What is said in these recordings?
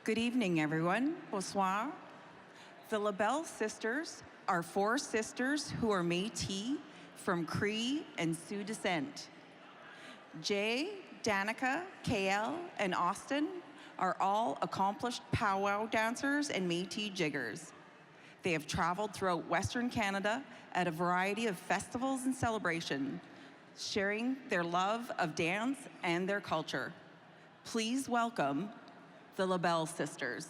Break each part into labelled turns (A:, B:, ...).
A: Good evening, everyone. Bonsoir. The LaBelle sisters are 4 sisters who are Métis from Prix and Sioux descent. Jay, Danica, qu'elles, and Austin are all accomplished powwow dancers and Métis jiggers. They have traveled throughout Western Canada at a variety of festivals and celebrations, sharing their love of dance and their culture. Please welcome the LaBelle sisters.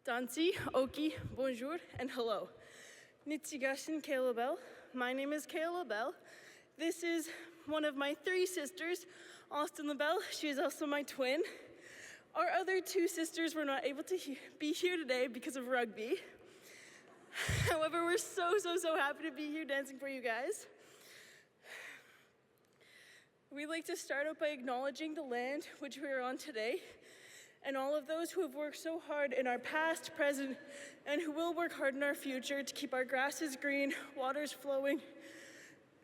B: Dansi, Oki, bonjour, and hello. Nitsigashin Kay LaBelle. My name is Kay LaBelle. This is one of my 3 sisters, Austin LaBelle. She is also my twin. Our other two sisters were not able to be here today because of rugby. However, we're so happy to be here dancing for you guys. We'd like to start out by acknowledging the land which we are on today, and all of those who have worked so hard in our past, present, and who will work hard in our future to keep our grasses green, waters flowing,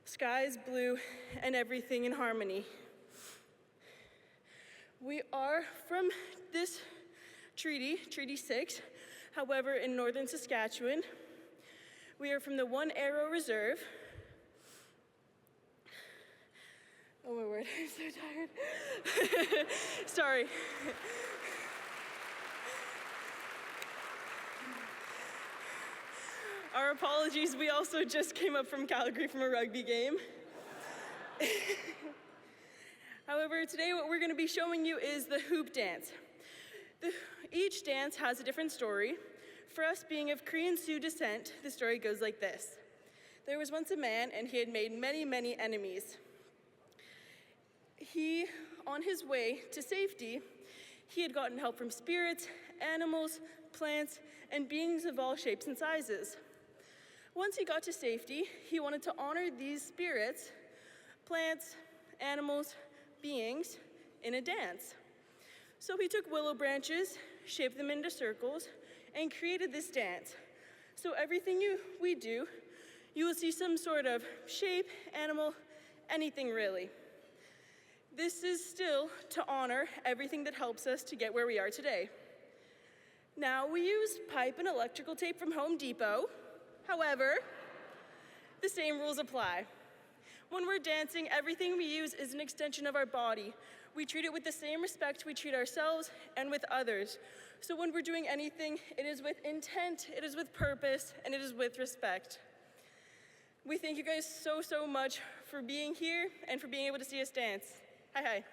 B: skies blue, and everything in harmony. We are from this treaty, Treaty 6, however, in northern Saskatchewan. We are from the One Arrow Reserve. Oh my word, I'm so tired. Sorry. Our apologies, we also just came up from Calgary from a rugby game. However, today what we're going to be showing you is the hoop dance. Each dance has a different story. For us being of Cree and Sioux descent, the story goes like this. There was once a man and he had made many enemies. On his way to safety, he had gotten help from spirits, animals, plants, and beings of all shapes and sizes. Once he got to safety, he wanted to honor these spirits, plants, animals, beings in a dance. So he took willow branches, shaped them into circles, and created this dance. So everything we do, you will see some sort of shape, animal, anything really. This is still to honor everything that helps us to get where we are today. Now, we use pipe and electrical tape from Home Depot. However, the same rules apply. When we're dancing, everything we use is an extension of our body. We treat it with the same respect we treat ourselves and with others. So when we're doing anything, it is with intent, it is with purpose, and it is with respect. We thank you guys so much for being here and for being able to see us dance. Hi.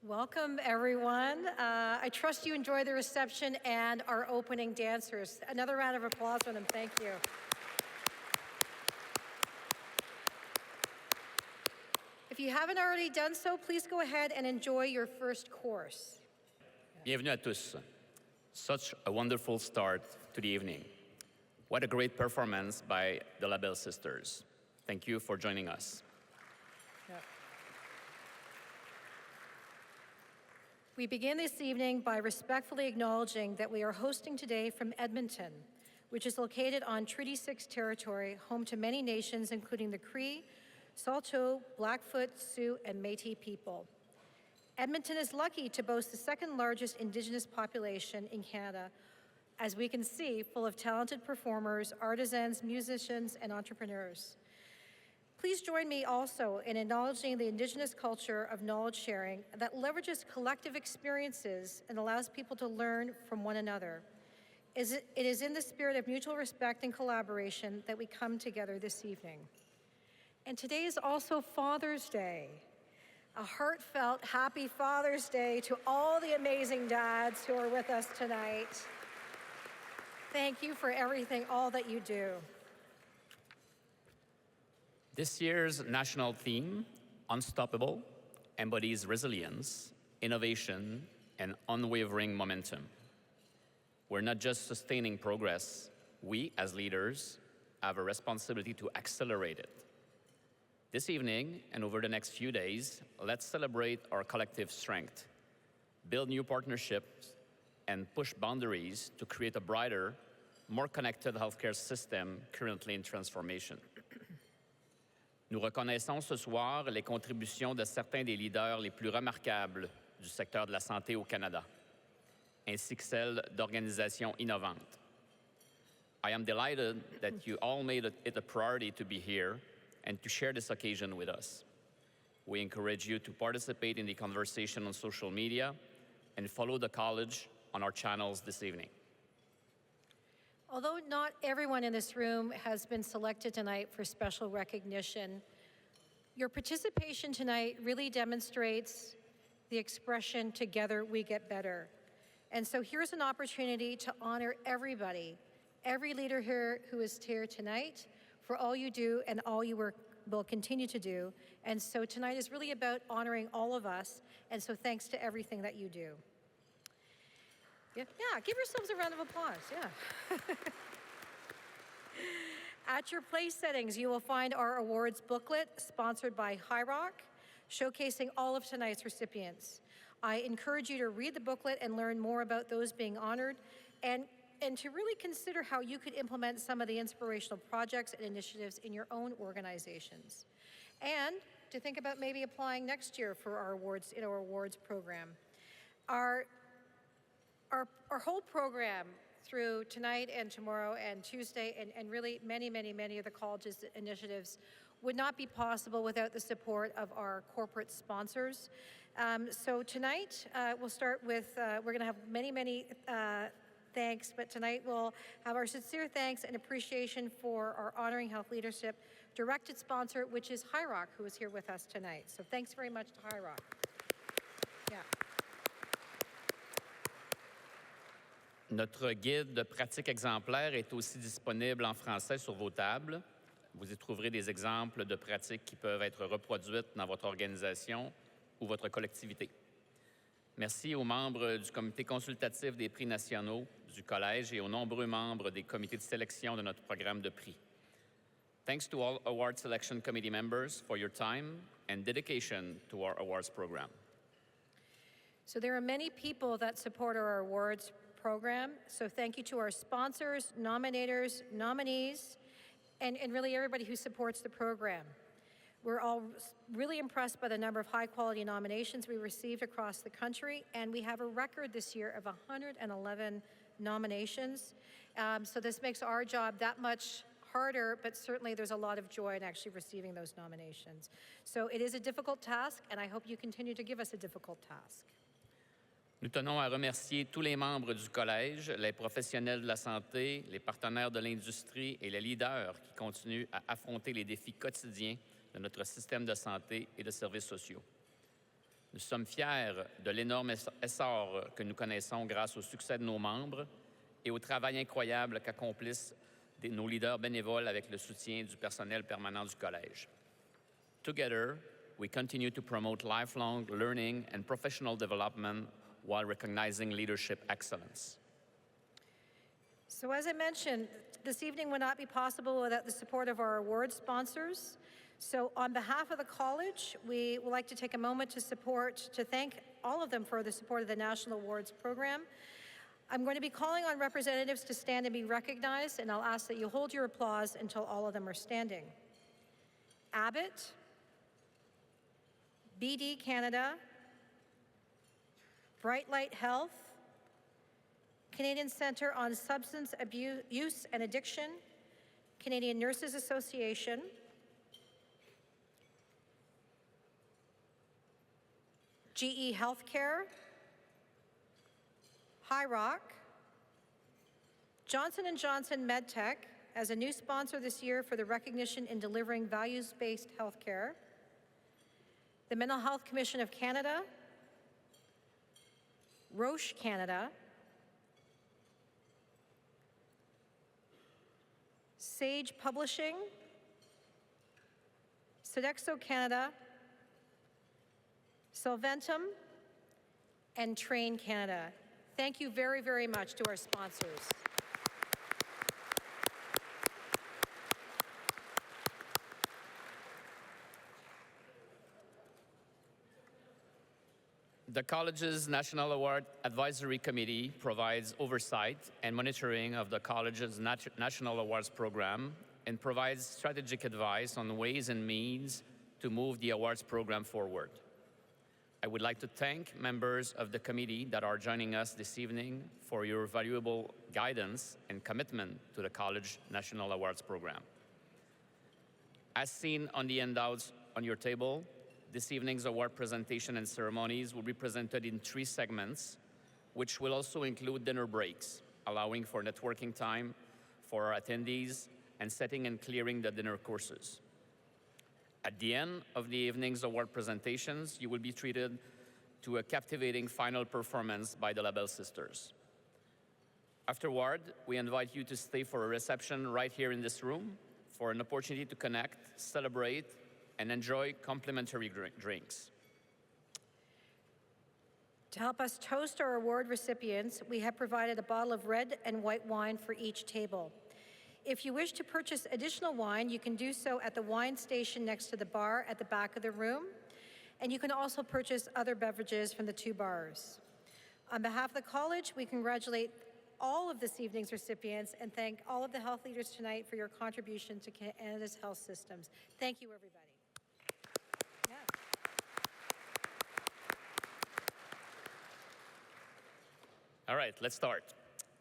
C: Welcome, everyone. I trust you enjoy the reception and our opening dancers. Another round of applause for them. Thank you. If you haven't already done so, please go ahead and enjoy your first course.
D: Bienvenue à tous. Such a wonderful start to the evening. What a great performance by the Labelle sisters. Thank you for joining us.
C: We begin this evening by respectfully acknowledging that we are hosting today from Edmonton, which is located on Treaty 6 territory, home to many nations, including the Prix, Saulteaux, Blackfoot, Sioux, and Métis people. Edmonton is lucky to boast the second largest Indigenous population in Canada, as we can see, full of talented performers, artisans, musicians, and entrepreneurs. Please join me also in acknowledging the Indigenous culture of knowledge sharing that leverages collective experiences and allows people to learn from one another. It is in the spirit of mutual respect and collaboration that we come together this evening. And today is also Father's Day. A heartfelt happy Father's Day to all the amazing dads who are with us tonight. Thank you for everything, all that you do.
D: This year's national theme, Unstoppable, embodies resilience, innovation, and unwavering momentum. We're not just sustaining progress, we, as leaders, have a responsibility to accelerate it. This evening, and over the next few days, let's celebrate our collective strength, build new partnerships, and push boundaries to create a brighter, more connected healthcare system currently in transformation. Nous reconnaissons ce soir les contributions de certains des leaders les plus remarquables du secteur de la santé au Canada, ainsi que celles d'organisations innovantes. I am delighted that you all made it a priority to be here and to share this occasion with us. We encourage you to participate in the conversation on social media and follow the college on our channels this evening.
C: Although not everyone in this room has been selected tonight for special recognition, your participation tonight really demonstrates the expression, "Together we get better." And so here's an opportunity to honor everybody, every leader here who is here tonight, for all you do and all you will continue to do. And so tonight is really about honoring all of us, and so thanks to everything that you do. Yeah, give yourselves a round of applause, yeah. At your place settings, you will find our awards booklet sponsored by Rock, showcasing all of tonight's recipients. I encourage you to read the booklet and learn more about those being honored, and to really consider how you could implement some of the inspirational projects and initiatives in your own organizations. And to think about maybe applying next year for our awards in our awards program. Our whole program through tonight and tomorrow and Tuesday and really many of the college's initiatives would not be possible without the support of our corporate sponsors. So tonight we'll start with, we're going to have many thanks, but tonight we'll have our sincere thanks and appreciation for our Honoring Health Leadership directed sponsor, which is Rock, who is here with us tonight. So thanks very much to Rock. Yeah.
D: Notre guide de pratique exemplaire est aussi disponible en français sur vos tables. Vous y trouverez des exemples de pratiques qui peuvent être reproduites dans votre organisation ou votre collectivité. Merci aux membres du comité consultatif des prix nationaux du Collège et aux nombreux membres des comités de sélection de notre programme de prix. Thanks to all award selection committee members for your time and dedication to our awards program.
C: So there are many people that support our awards program, so thank you to our sponsors, nominators, nominees, and really everybody who supports the program. We're all really impressed by the number of high-quality nominations we received across the country, and we have a record this year of 111 nominations. So this makes our job that much harder, but certainly there's a lot of joy in actually receiving those nominations. So it is a difficult task, and I hope you continue to give us a difficult task.
D: Nous tenons à remercier tous les membres du Collège, les professionnels de la santé, les partenaires de l'industrie et les leaders qui continuent à affronter les défis quotidiens de notre système de santé et de services sociaux. Nous sommes fiers de l'énorme essor que nous connaissons grâce au succès de nos membres et au travail incroyable qu'accomplissent nos leaders bénévoles avec le soutien du personnel permanent du Collège. Together, we continue to promote lifelong learning and professional development while recognizing leadership excellence.
C: So as I mentioned, this evening would not be possible without the support of our award sponsors. So on behalf of the college, we would like to take a moment to thank all of them for the support of the National Awards Program. I'm going to be calling on representatives to stand and be recognized, and I'll ask that you hold your applause until all of them are standing. Abbott, BD Canada, Bright Light Health, Canadian Centre on Substance Abuse and Addiction, Canadian Nurses Association, GE Healthcare, High Rock, Johnson & Johnson MedTech as a new sponsor this year for the recognition in delivering values-based healthcare, the Mental Health Commission of Canada, Roche Canada, Sage Publishing, Sodexo Canada, Solventum, and Train Canada. Thank you very, very much to our sponsors.
D: The college's National Award Advisory Committee provides oversight and monitoring of the college's National Awards program and provides strategic advice on ways and means to move the awards program forward. I would like to thank members of the committee that are joining us this evening for your valuable guidance and commitment to the College National Awards program. As seen on the handouts on your table, this evening's award presentation and ceremonies will be presented in 3 segments, which will also include dinner breaks, allowing for networking time for our attendees and setting and clearing the dinner courses. At the end of the evening's award presentations, you will be treated to a captivating final performance by the LaBelle Sisters. Afterward, we invite you to stay for a reception right here in this room for an opportunity to connect, celebrate, and enjoy complimentary drinks.
C: To help us toast our award recipients, we have provided a bottle of red and white wine for each table. If you wish to purchase additional wine, you can do so at the wine station next to the bar at the back of the room, and you can also purchase other beverages from the 2 bars. On behalf of the college, we congratulate all of this evening's recipients and thank all of the health leaders tonight for your contribution to Canada's health systems. Thank you, everybody.
D: All right, let's start.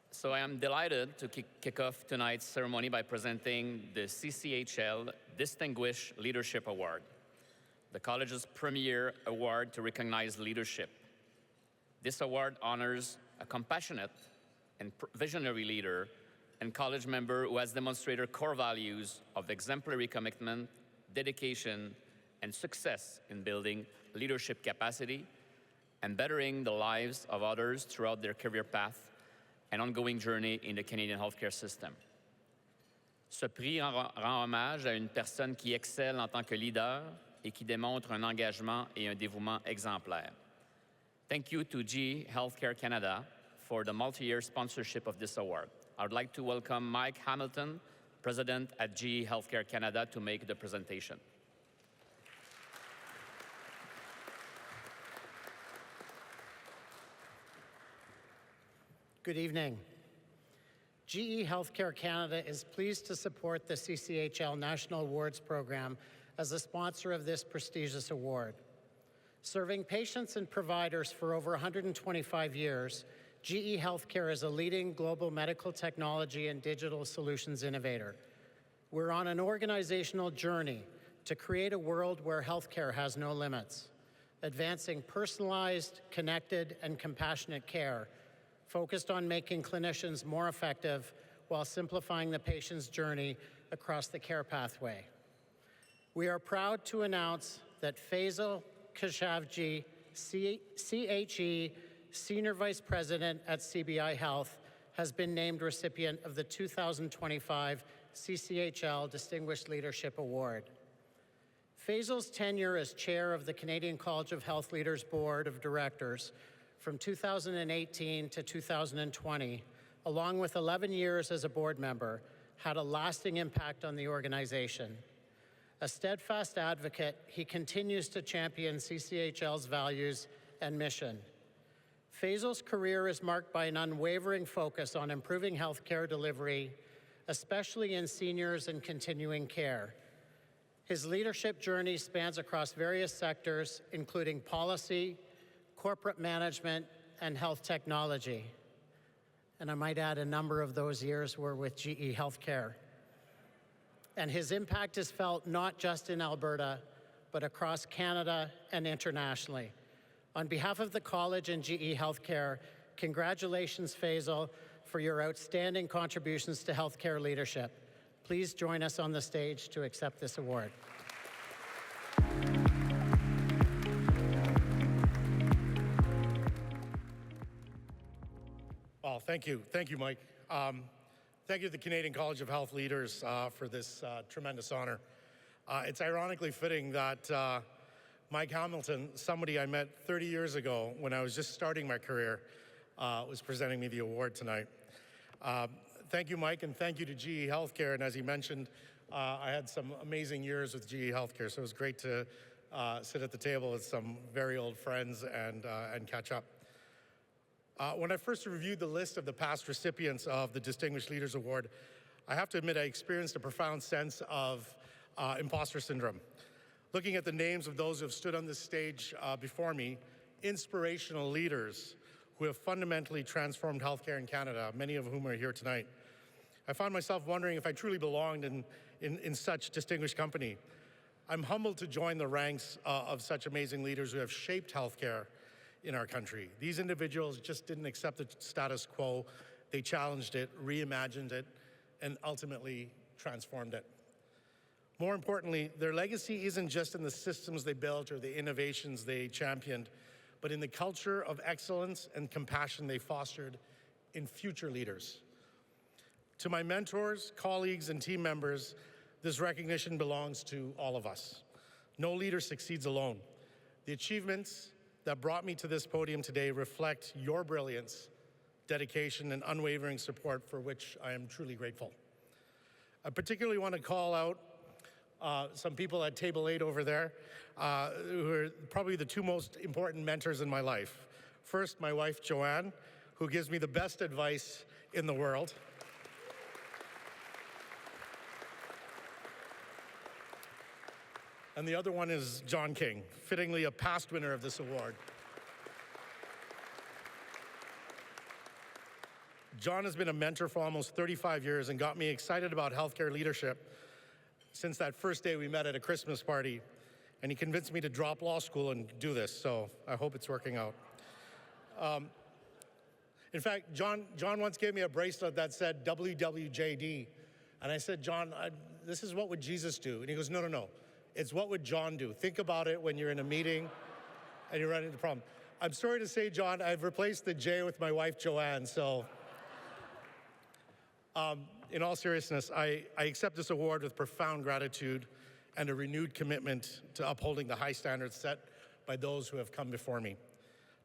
D: So I am delighted to kick off tonight's ceremony by presenting the CCHL Distinguished Leadership Award, the college's premier award to recognize leadership. This award honors a compassionate and visionary leader and college member who has demonstrated core values of exemplary commitment, dedication, and success in building leadership capacity and bettering the lives of others throughout their career path and ongoing journey in the Canadian healthcare system. Ce prix rend hommage à une personne qui excelle en tant que leader et qui démontre un engagement et un dévouement exemplaires. Thank you to GE Healthcare Canada for the multi-year sponsorship of this award. I would like to welcome Mike Hamilton, President at GE Healthcare Canada, to make the presentation.
E: Good evening. GE Healthcare Canada is pleased to support the CCHL National Awards Program as a sponsor of this prestigious award. Serving patients and providers for over 125 years, GE Healthcare is a leading global medical technology and digital solutions innovator. We're on an organizational journey to create a world where healthcare has no limits, advancing personalized, connected, and compassionate care, focused on making clinicians more effective while simplifying the patient's journey across the care pathway. We are proud to announce that Faisal Khashoggi, CHE Senior Vice President at CBI Health, has been named recipient of the 2025 CCHL Distinguished Leadership Award. Faisal's tenure as chair of the Canadian College of Health Leaders Board of Directors from 2018 to 2020, along with 11 years as a board member, had a lasting impact on the organization. A steadfast advocate, he continues to champion CCHL's values and mission. Faisal's career is marked by an unwavering focus on improving healthcare delivery, especially in seniors and continuing care. His leadership journey spans across various sectors, including policy, corporate management, and health technology. And I might add a number of those years were with GE Healthcare. And his impact is felt not just in Alberta, but across Canada and internationally. On behalf of the College and GE Healthcare, congratulations, Faisal, for your outstanding contributions to healthcare leadership. Please join us on the stage to accept this award.
F: Well, thank you, Mike. Thank you to the Canadian College of Health Leaders for this tremendous honor. It's ironically fitting that Mike Hamilton, somebody I met 30 years ago when I was just starting my career, was presenting me the award tonight. Thank you, Mike, and thank you to GE Healthcare. And as he mentioned, I had some amazing years with GE Healthcare, so it was great to sit at the table with some very old friends and catch up. When I first reviewed the list of the past recipients of the Distinguished Leaders Award, I have to admit I experienced a profound sense of imposter syndrome. Looking at the names of those who have stood on this stage before me, inspirational leaders who have fundamentally transformed healthcare in Canada, many of whom are here tonight, I found myself wondering if I truly belonged in such distinguished company. I'm humbled to join the ranks of such amazing leaders who have shaped healthcare in our country. These individuals just didn't accept the status quo. They challenged it, reimagined it, and ultimately transformed it. More importantly, their legacy isn't just in the systems they built or the innovations they championed, but in the culture of excellence and compassion they fostered in future leaders. To my mentors, colleagues, and team members, this recognition belongs to all of us. No leader succeeds alone. The achievements that brought me to this podium today reflect your brilliance, dedication, and unwavering support, for which I am truly grateful. I particularly want to call out some people at table 8 over there who are probably the two most important mentors in my life. First, my wife, Joanne, who gives me the best advice in the world. And the other one is John King, fittingly a past winner of this award. John has been a mentor for almost 35 years and got me excited about healthcare leadership since that first day we met at a Christmas party. And he convinced me to drop law school and do this, so I hope it's working out. In fact, John once gave me a bracelet that said WWJD. And I said, John, this is what would Jesus do? And he goes, no. It's what would John do? Think about it when you're in a meeting and you're running into a problem. I'm sorry to say, John, I've replaced the J with my wife, Joanne, so. In all seriousness, I accept this award with profound gratitude and a renewed commitment to upholding the high standards set by those who have come before me.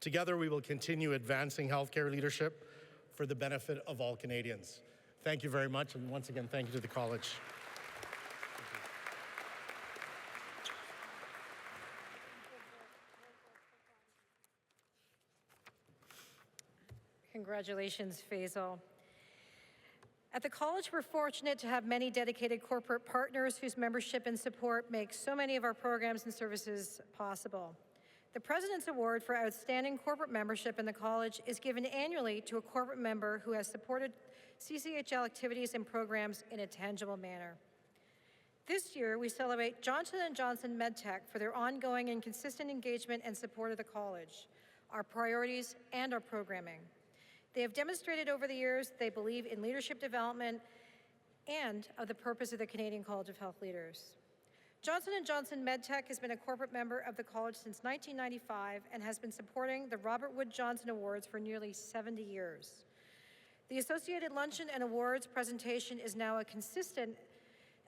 F: Together, we will continue advancing healthcare leadership for the benefit of all Canadians. Thank you very much, and once again, thank you to the college.
C: Congratulations, Faisal. At the college, we're fortunate to have many dedicated corporate partners whose membership and support make so many of our programs and services possible. The President's Award for Outstanding Corporate Membership in the college is given annually to a corporate member who has supported CCHL activities and programs in a tangible manner. This year, we celebrate Johnson & Johnson MedTech for their ongoing and consistent engagement and support of the college, our priorities, and our programming. They have demonstrated over the years they believe in leadership development and of the purpose of the Canadian College of Health Leaders. Johnson & Johnson MedTech has been a corporate member of the college since 1995 and has been supporting the Robert Wood Johnson Awards for nearly 70 years. The associated luncheon and awards presentation is now a consistent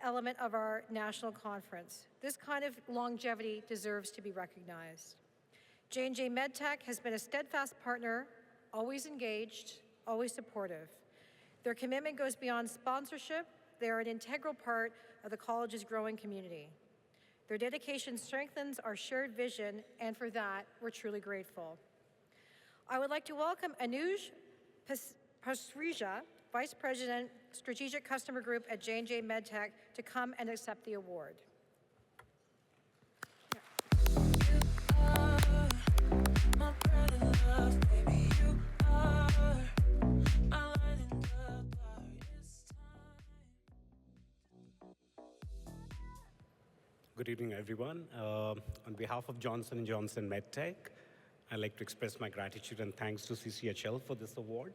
C: element of our national conference. This kind of longevity deserves to be recognized. J&J MedTech has been a steadfast partner, always engaged, always supportive. Their commitment goes beyond sponsorship. They are an integral part of the college's growing community. Their dedication strengthens our shared vision, and for that, we're truly grateful. I would like to welcome Anuj Pasrija, Vice President, Strategic Customer Group at J&J MedTech, to come and accept the award.
G: Good evening, everyone. On behalf of Johnson & Johnson MedTech, I'd like to express my gratitude and thanks to CCHL for this award.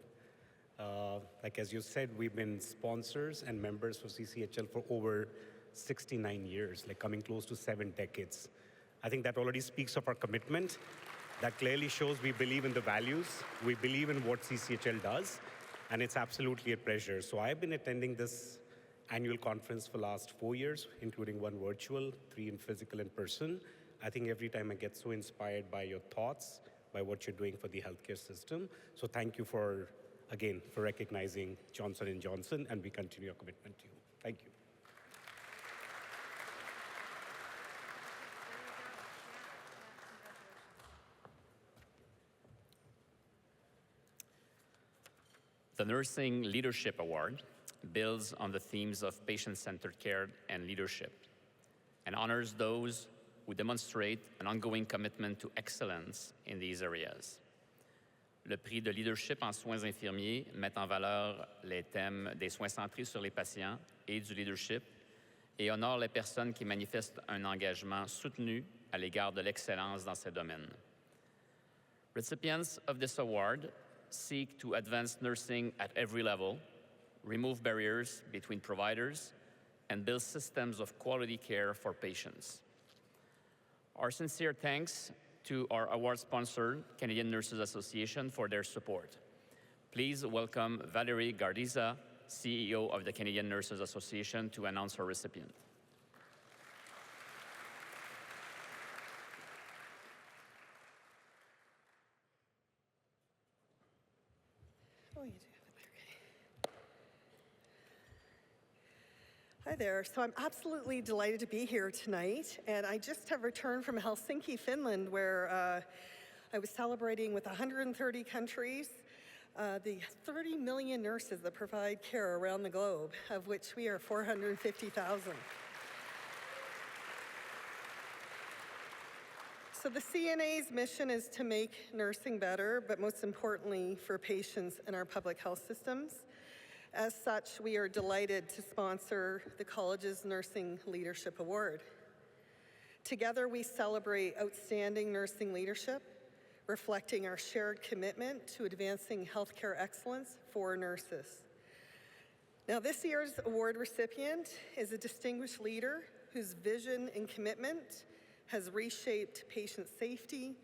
G: As you said, we've been sponsors and members for CCHL for over 69 years, coming close to 7 decades. I think that already speaks of our commitment. That clearly shows we believe in the values, we believe in what CCHL does, and it's absolutely a pleasure. So I've been attending this annual conference for the last 4 years, including 1 virtual, 3 in physical and person. I think every time I get so inspired by your thoughts, by what you're doing for the healthcare system. So thank you for recognizing Johnson & Johnson, and we continue our commitment to you. Thank you.
D: The Nursing Leadership Award builds on the themes of patient-centered care and leadership and honors those who demonstrate an ongoing commitment to excellence in these areas. Le prix de leadership en soins infirmiers met en valeur les thèmes des soins centrés sur les patients et du leadership et honore les personnes qui manifestent un engagement soutenu à l'égard de l'excellence dans ces domaines. Recipients of this award seek to advance nursing at every level, remove barriers between providers, and build systems of quality care for patients. Our sincere thanks to our award sponsor, Canadian Nurses Association, for their support. Please welcome Valérie Gardiza, CEO of the Canadian Nurses Association, to announce her recipient.
H: Hi there. So I'm absolutely delighted to be here tonight, and I just have returned from Helsinki, Finland, where I was celebrating with 130 countries the 30 million nurses that provide care around the globe, of which we are 450,000. So the CNA's mission is to make nursing better, but most importantly for patients in our public health systems. As such, we are delighted to sponsor the college's Nursing Leadership Award. Together, we celebrate outstanding nursing leadership, reflecting our shared commitment to advancing healthcare excellence for nurses. Now, this year's award recipient is a distinguished leader whose vision and commitment has reshaped patient safety,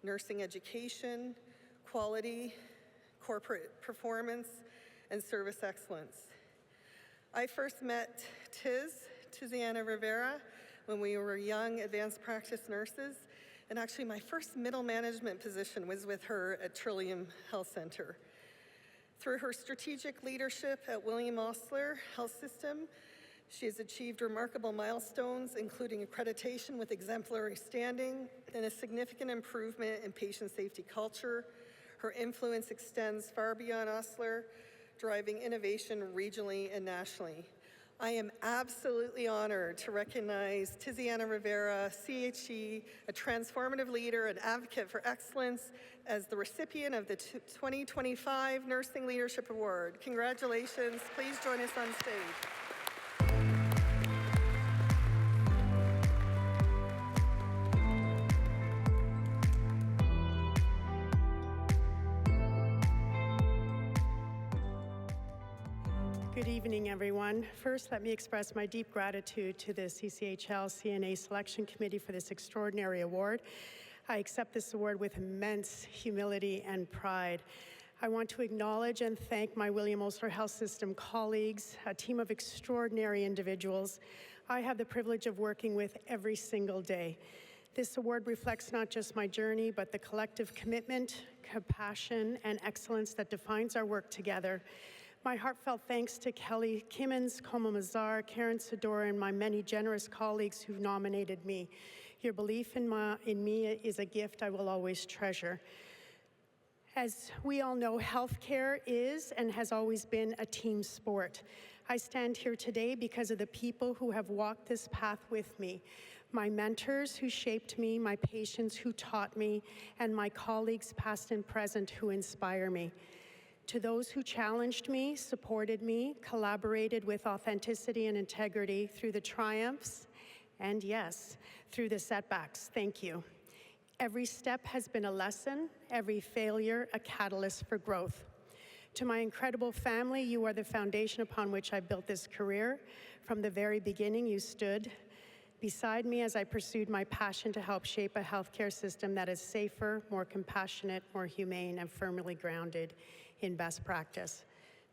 H: nursing education, quality, corporate performance, and service excellence. I first met Tiziana Rivera, when we were young advanced practice nurses. And actually, my first middle management position was with her at Trillium Health Center. Through her strategic leadership at William Osler Health System, she has achieved remarkable milestones, including accreditation with exemplary standing and a significant improvement in patient safety culture. Her influence extends far beyond Osler, driving innovation regionally and nationally. I am absolutely honored to recognize Tiziana Rivera, CHE, a transformative leader and advocate for excellence, as the recipient of the 2025 Nursing Leadership Award. Congratulations. Please join us on stage.
I: Good evening, everyone. First, let me express my deep gratitude to the CCHL CNA Selection Committee for this extraordinary award. I accept this award with immense humility and pride. I want to acknowledge and thank my William Osler Health System colleagues, a team of extraordinary individuals I have the privilege of working with every single day. This award reflects not just my journey, but the collective commitment, compassion, and excellence that defines our work together. My heartfelt thanks to Kelly Kimmins, Koma Mazar, Karen Sadora, and my many generous colleagues who've nominated me. Your belief in me is a gift I will always treasure. As we all know, healthcare is and has always been a team sport. I stand here today because of the people who have walked this path with me. My mentors who shaped me, my patients who taught me, and my colleagues past and present who inspire me. To those who challenged me, supported me, collaborated with authenticity and integrity through the triumphs, and yes, through the setbacks, thank you. Every step has been a lesson, every failure a catalyst for growth. To my incredible family, you are the foundation upon which I built this career. From the very beginning, you stood beside me as I pursued my passion to help shape a healthcare system that is safer, more compassionate, more humane, and firmly grounded in best practice.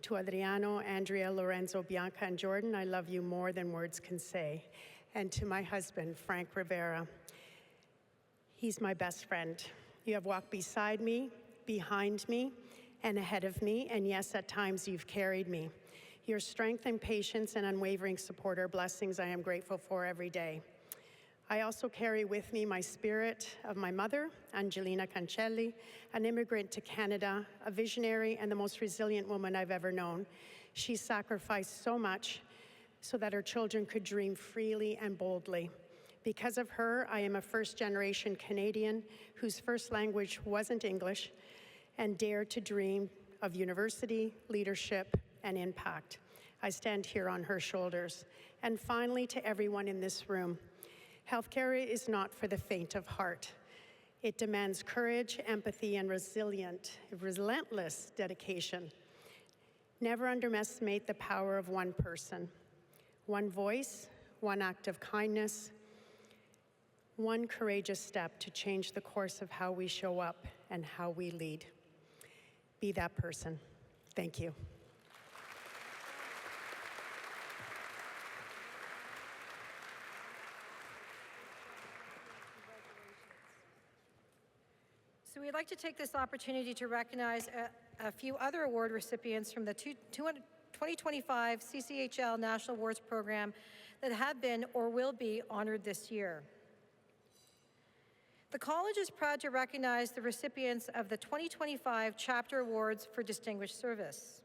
I: To Adriano, Andrea, Lorenzo, Bianca, and Jordan, I love you more than words can say. And to my husband, Frank Rivera, he's my best friend. You have walked beside me, behind me, and ahead of me, and yes, at times you've carried me. Your strength and patience and unwavering support are blessings I am grateful for every day. I also carry with me my spirit of my mother, Angelina Cancelli, an immigrant to Canada, a visionary and the most resilient woman I've ever known. She sacrificed so much so that her children could dream freely and boldly. Because of her, I am a first-generation Canadian whose first language wasn't English and dared to dream of university, leadership, and impact. I stand here on her shoulders. And finally, to everyone in this room, healthcare is not for the faint of heart. It demands courage, empathy, and relentless dedication. Never underestimate the power of one person, one voice, one act of kindness, one courageous step to change the course of how we show up and how we lead. Be that person. Thank you.
C: So we'd like to take this opportunity to recognize a few other award recipients from the 2025 CCHL National Awards Program that have been or will be honored this year. The college is proud to recognize the recipients of the 2025 Chapter Awards for Distinguished Service.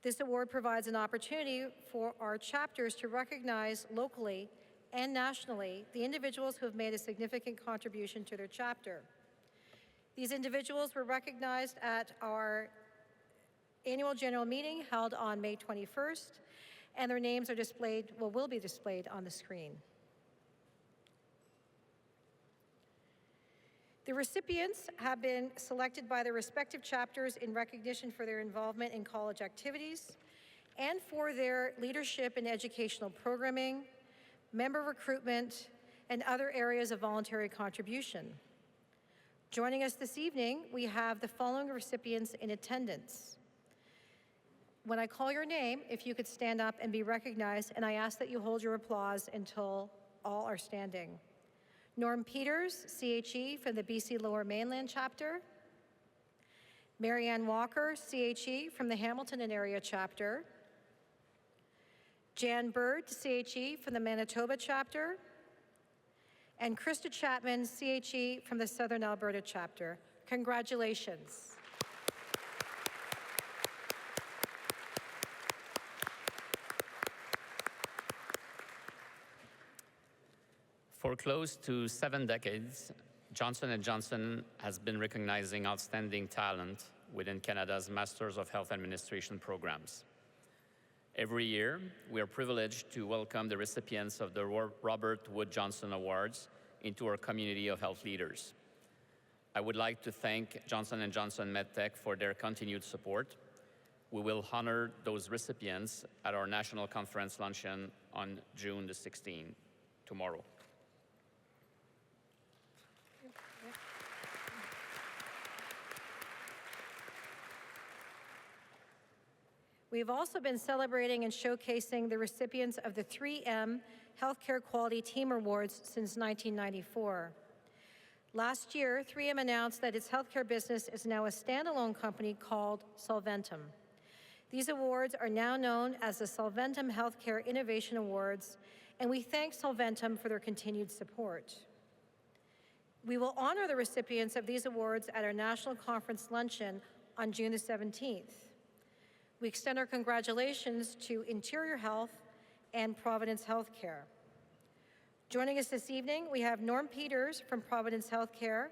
C: This award provides an opportunity for our chapters to recognize locally and nationally the individuals who have made a significant contribution to their chapter. These individuals were recognized at our annual general meeting held on May 21st, and their names are displayed, will be displayed on the screen. The recipients have been selected by their respective chapters in recognition for their involvement in college activities and for their leadership in educational programming, member recruitment, and other areas of voluntary contribution. Joining us this evening, we have the following recipients in attendance. When I call your name, if you could stand up and be recognized, and I ask that you hold your applause until all are standing. Norm Peters, CHE from the BC Lower Mainland chapter. Marianne Walker, CHE from the Hamilton and Area chapter. Jan Bird, CHE from the Manitoba chapter. And Krista Chapman, CHE from the Southern Alberta chapter. Congratulations.
D: For close to 7 decades, Johnson & Johnson has been recognizing outstanding talent within Canada's Masters of Health Administration programs. Every year, we are privileged to welcome the recipients of the Robert Wood Johnson Awards into our community of health leaders. I would like to thank Johnson & Johnson MedTech for their continued support. We will honor those recipients at our National Conference Luncheon on June the 16th, tomorrow.
C: We've also been celebrating and showcasing the recipients of the 3M Healthcare Quality Team Awards since 1994. Last year, 3M announced that its healthcare business is now a standalone company called Solventum. These awards are now known as the Solventum Healthcare Innovation Awards, and we thank Solventum for their continued support. We will honor the recipients of these awards at our National Conference Luncheon on June the 17th. We extend our congratulations to Interior Health and Providence Healthcare. Joining us this evening, we have Norm Peters from Providence Healthcare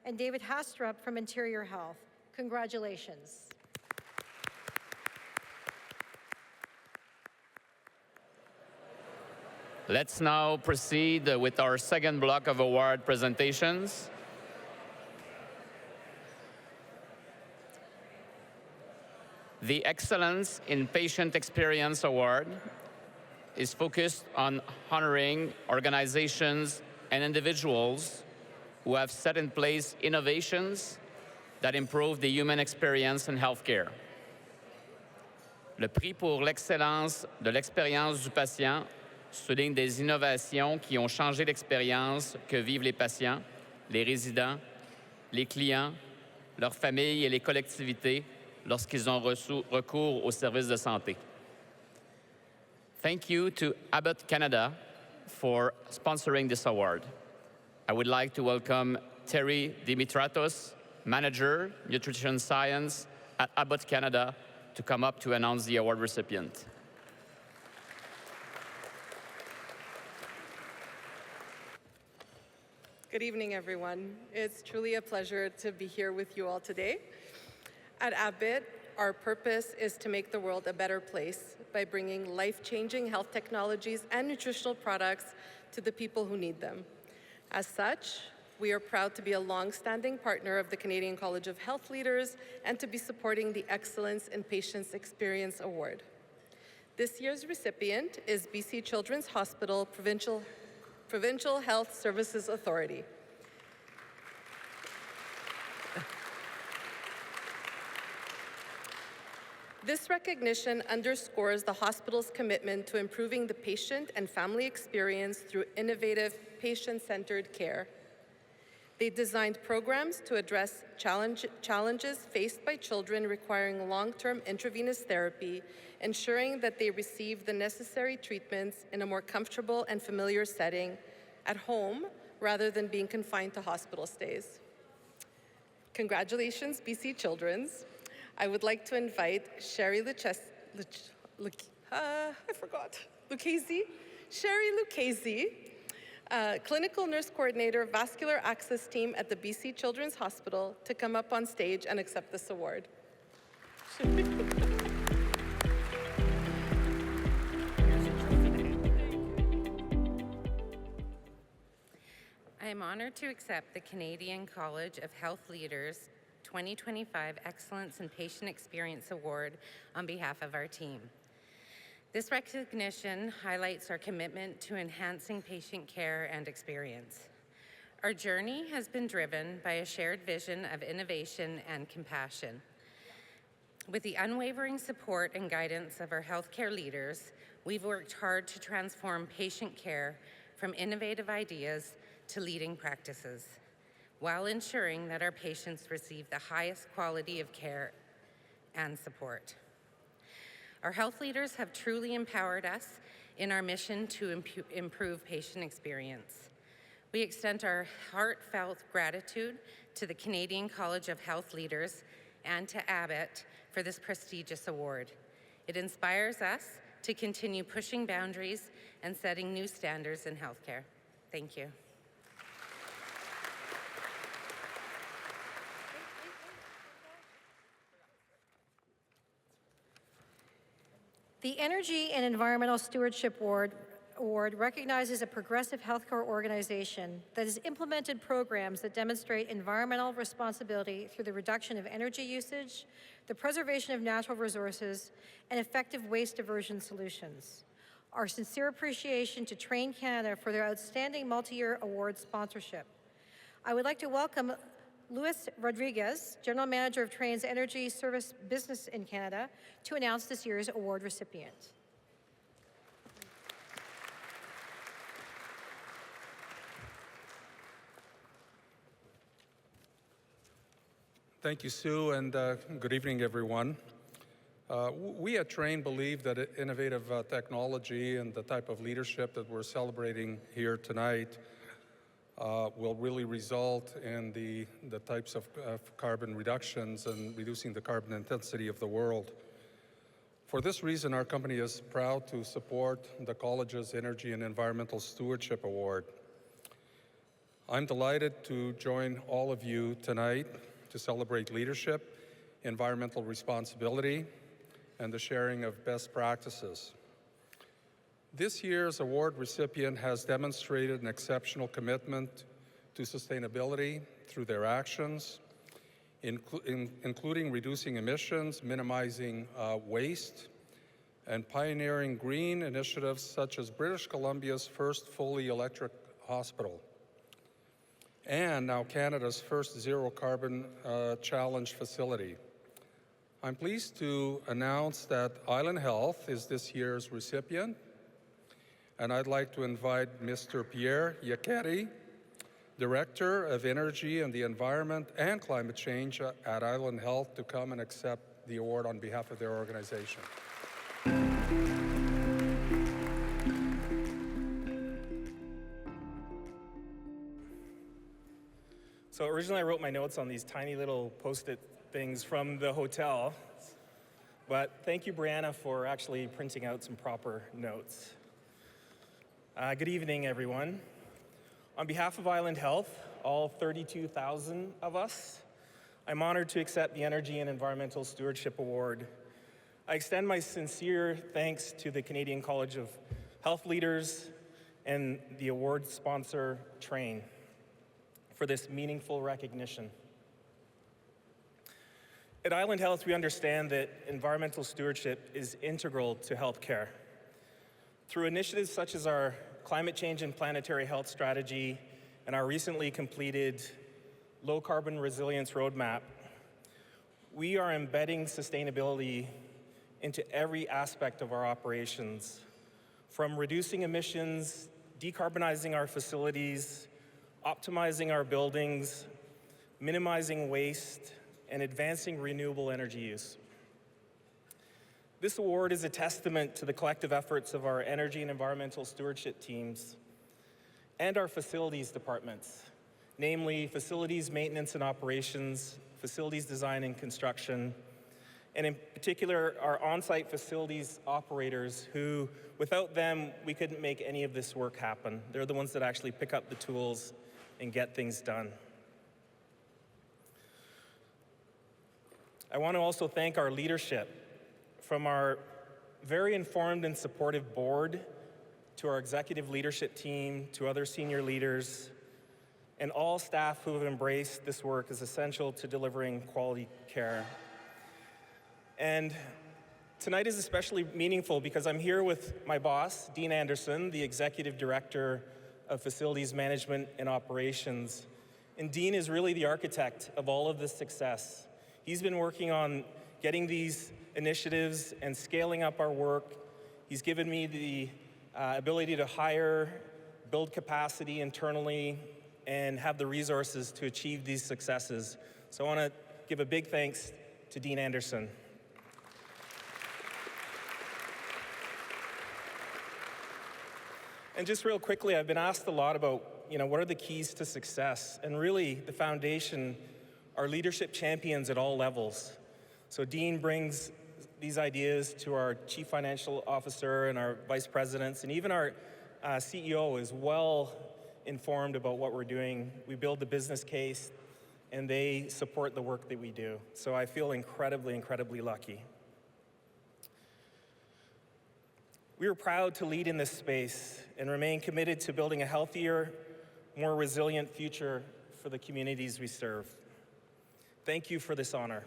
C: and David Hastrup from Interior Health. Congratulations.
D: Let's now proceed with our second block of award presentations. The Excellence in Patient Experience Award is focused on honoring organizations and individuals who have set in place innovations that improve the human experience in healthcare. Le Prix pour l'excellence de l'expérience du patient souligne des innovations qui ont changé l'expérience que vivent les patients, les résidents, les clients, leurs familles et les collectivités lorsqu'ils ont recours aux services de santé. Thank you to Abbott Canada for sponsoring this award. I would like to welcome Terry Dimitratos, Manager, Nutrition Science at Abbott Canada, to come up to announce the award recipient.
J: Good evening, everyone. It's truly a pleasure to be here with you all today. At Abbott, our purpose is to make the world a better place by bringing life-changing health technologies and nutritional products to the people who need them. As such, we are proud to be a long-standing partner of the Canadian College of Health Leaders and to be supporting the Excellence in Patients Experience Award. This year's recipient is BC Children's Hospital Provincial Health Services Authority. This recognition underscores the hospital's commitment to improving the patient and family experience through innovative, patient-centered care. They designed programs to address challenges faced by children requiring long-term intravenous therapy, ensuring that they receive the necessary treatments in a more comfortable and familiar setting at home, rather than being confined to hospital stays. Congratulations, BC Children's. I would like to invite Sherry Lucchese, Clinical Nurse Coordinator, Vascular Access Team at the BC Children's Hospital, to come up on stage and accept this award.
K: I am honored to accept the Canadian College of Health Leaders 2025 Excellence in Patient Experience Award on behalf of our team. This recognition highlights our commitment to enhancing patient care and experience. Our journey has been driven by a shared vision of innovation and compassion. With the unwavering support and guidance of our healthcare leaders, we've worked hard to transform patient care from innovative ideas to leading practices, while ensuring that our patients receive the highest quality of care and support. Our health leaders have truly empowered us in our mission to improve patient experience. We extend our heartfelt gratitude to the Canadian College of Health Leaders and to Abbott for this prestigious award. It inspires us to continue pushing boundaries and setting new standards in healthcare. Thank you.
C: The Energy and Environmental Stewardship Award recognizes a progressive healthcare organization that has implemented programs that demonstrate environmental responsibility through the reduction of energy usage, the preservation of natural resources, and effective waste diversion solutions. Our sincere appreciation to Train Canada for their outstanding multi-year award sponsorship. I would like to welcome Luis Rodriguez, General Manager of Train's Energy Service Business in Canada, to announce this year's award recipient.
L: Thank you, Sue, and good evening, everyone. We at Train believe that innovative technology and the type of leadership that we're celebrating here tonight will really result in the types of carbon reductions and reducing the carbon intensity of the world. For this reason, our company is proud to support the college's Energy and Environmental Stewardship Award. I'm delighted to join all of you tonight to celebrate leadership, environmental responsibility, and the sharing of best practices. This year's award recipient has demonstrated an exceptional commitment to sustainability through their actions, including reducing emissions, minimizing waste, and pioneering green initiatives such as British Columbia's first fully electric hospital, and now Canada's first zero-carbon challenge facility. I'm pleased to announce that Island Health is this year's recipient, and I'd like to invite Mr. Pierre Yacchetti, Director of Energy and the Environment and Climate Change at Island Health, to come and accept the award on behalf of their organization.
M: So originally I wrote my notes on these tiny little Post-it things from the hotel, but thank you, Brianna, for actually printing out some proper notes. Good evening, everyone. On behalf of Island Health, all 32,000 of us, I'm honored to accept the Energy and Environmental Stewardship Award. I extend my sincere thanks to the Canadian College of Health Leaders and the award sponsor, Train, for this meaningful recognition. At Island Health, we understand that environmental stewardship is integral to healthcare. Through initiatives such as our Climate Change and Planetary Health Strategy and our recently completed Low Carbon Resilience Roadmap, we are embedding sustainability into every aspect of our operations, from reducing emissions, decarbonizing our facilities, optimizing our buildings, minimizing waste, and advancing renewable energy use. This award is a testament to the collective efforts of our energy and environmental stewardship teams and our facilities departments, namely facilities maintenance and operations, facilities design and construction, and in particular, our on-site facilities operators who, without them, we couldn't make any of this work happen. They're the ones that actually pick up the tools and get things done. I want to also thank our leadership, from our very informed and supportive board to our executive leadership team, to other senior leaders, and all staff who have embraced this work as essential to delivering quality care. And tonight is especially meaningful because I'm here with my boss, Dean Anderson, the Executive Director of Facilities Management and Operations. And Dean is really the architect of all of this success. He's been working on getting these initiatives and scaling up our work. He's given me the ability to hire, build capacity internally, and have the resources to achieve these successes. So I want to give a big thanks to Dean Anderson. And just real quickly, I've been asked a lot about, what are the keys to success? And really, the foundation are leadership champions at all levels. So Dean brings these ideas to our chief financial officer and our vice presidents, and even our CEO is well informed about what we're doing. We build the business case, and they support the work that we do. So I feel incredibly, incredibly lucky. We are proud to lead in this space and remain committed to building a healthier, more resilient future for the communities we serve. Thank you for this honor.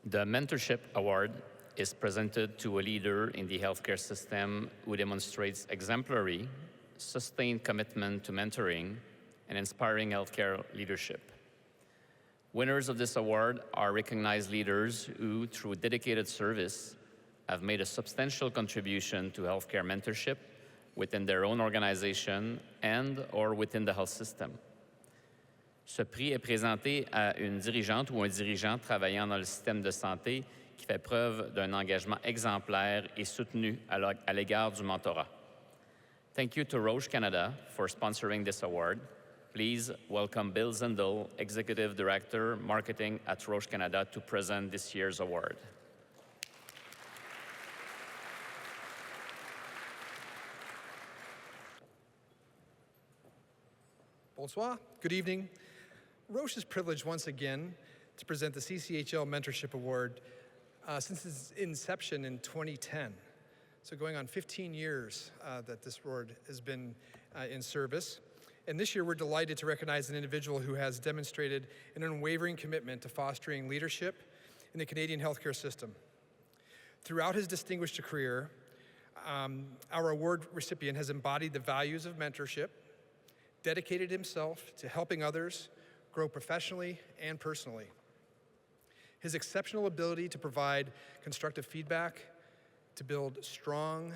D: The Mentorship Award is presented to a leader in the healthcare system who demonstrates exemplary, sustained commitment to mentoring and inspiring healthcare leadership. Winners of this award are recognized leaders who, through dedicated service, have made a substantial contribution to healthcare mentorship within their own organization and/or within the health system. Ce prix est présenté à une dirigeante ou un dirigeant travaillant dans le système de santé qui fait preuve d'un engagement exemplaire et soutenu à l'égard du mentorat. Thank you to Roche Canada for sponsoring this award. Please welcome Bill Zindel, Executive Director, Marketing at Roche Canada, to present this year's award.
N: Bonsoir, good evening. Roche is privileged once again to present the CCHL Mentorship Award since its inception in 2010. So going on 15 years that this award has been in service. And this year we're delighted to recognize an individual who has demonstrated an unwavering commitment to fostering leadership in the Canadian healthcare system. Throughout his distinguished career, our award recipient has embodied the values of mentorship, dedicated himself to helping others grow professionally and personally. His exceptional ability to provide constructive feedback, to build strong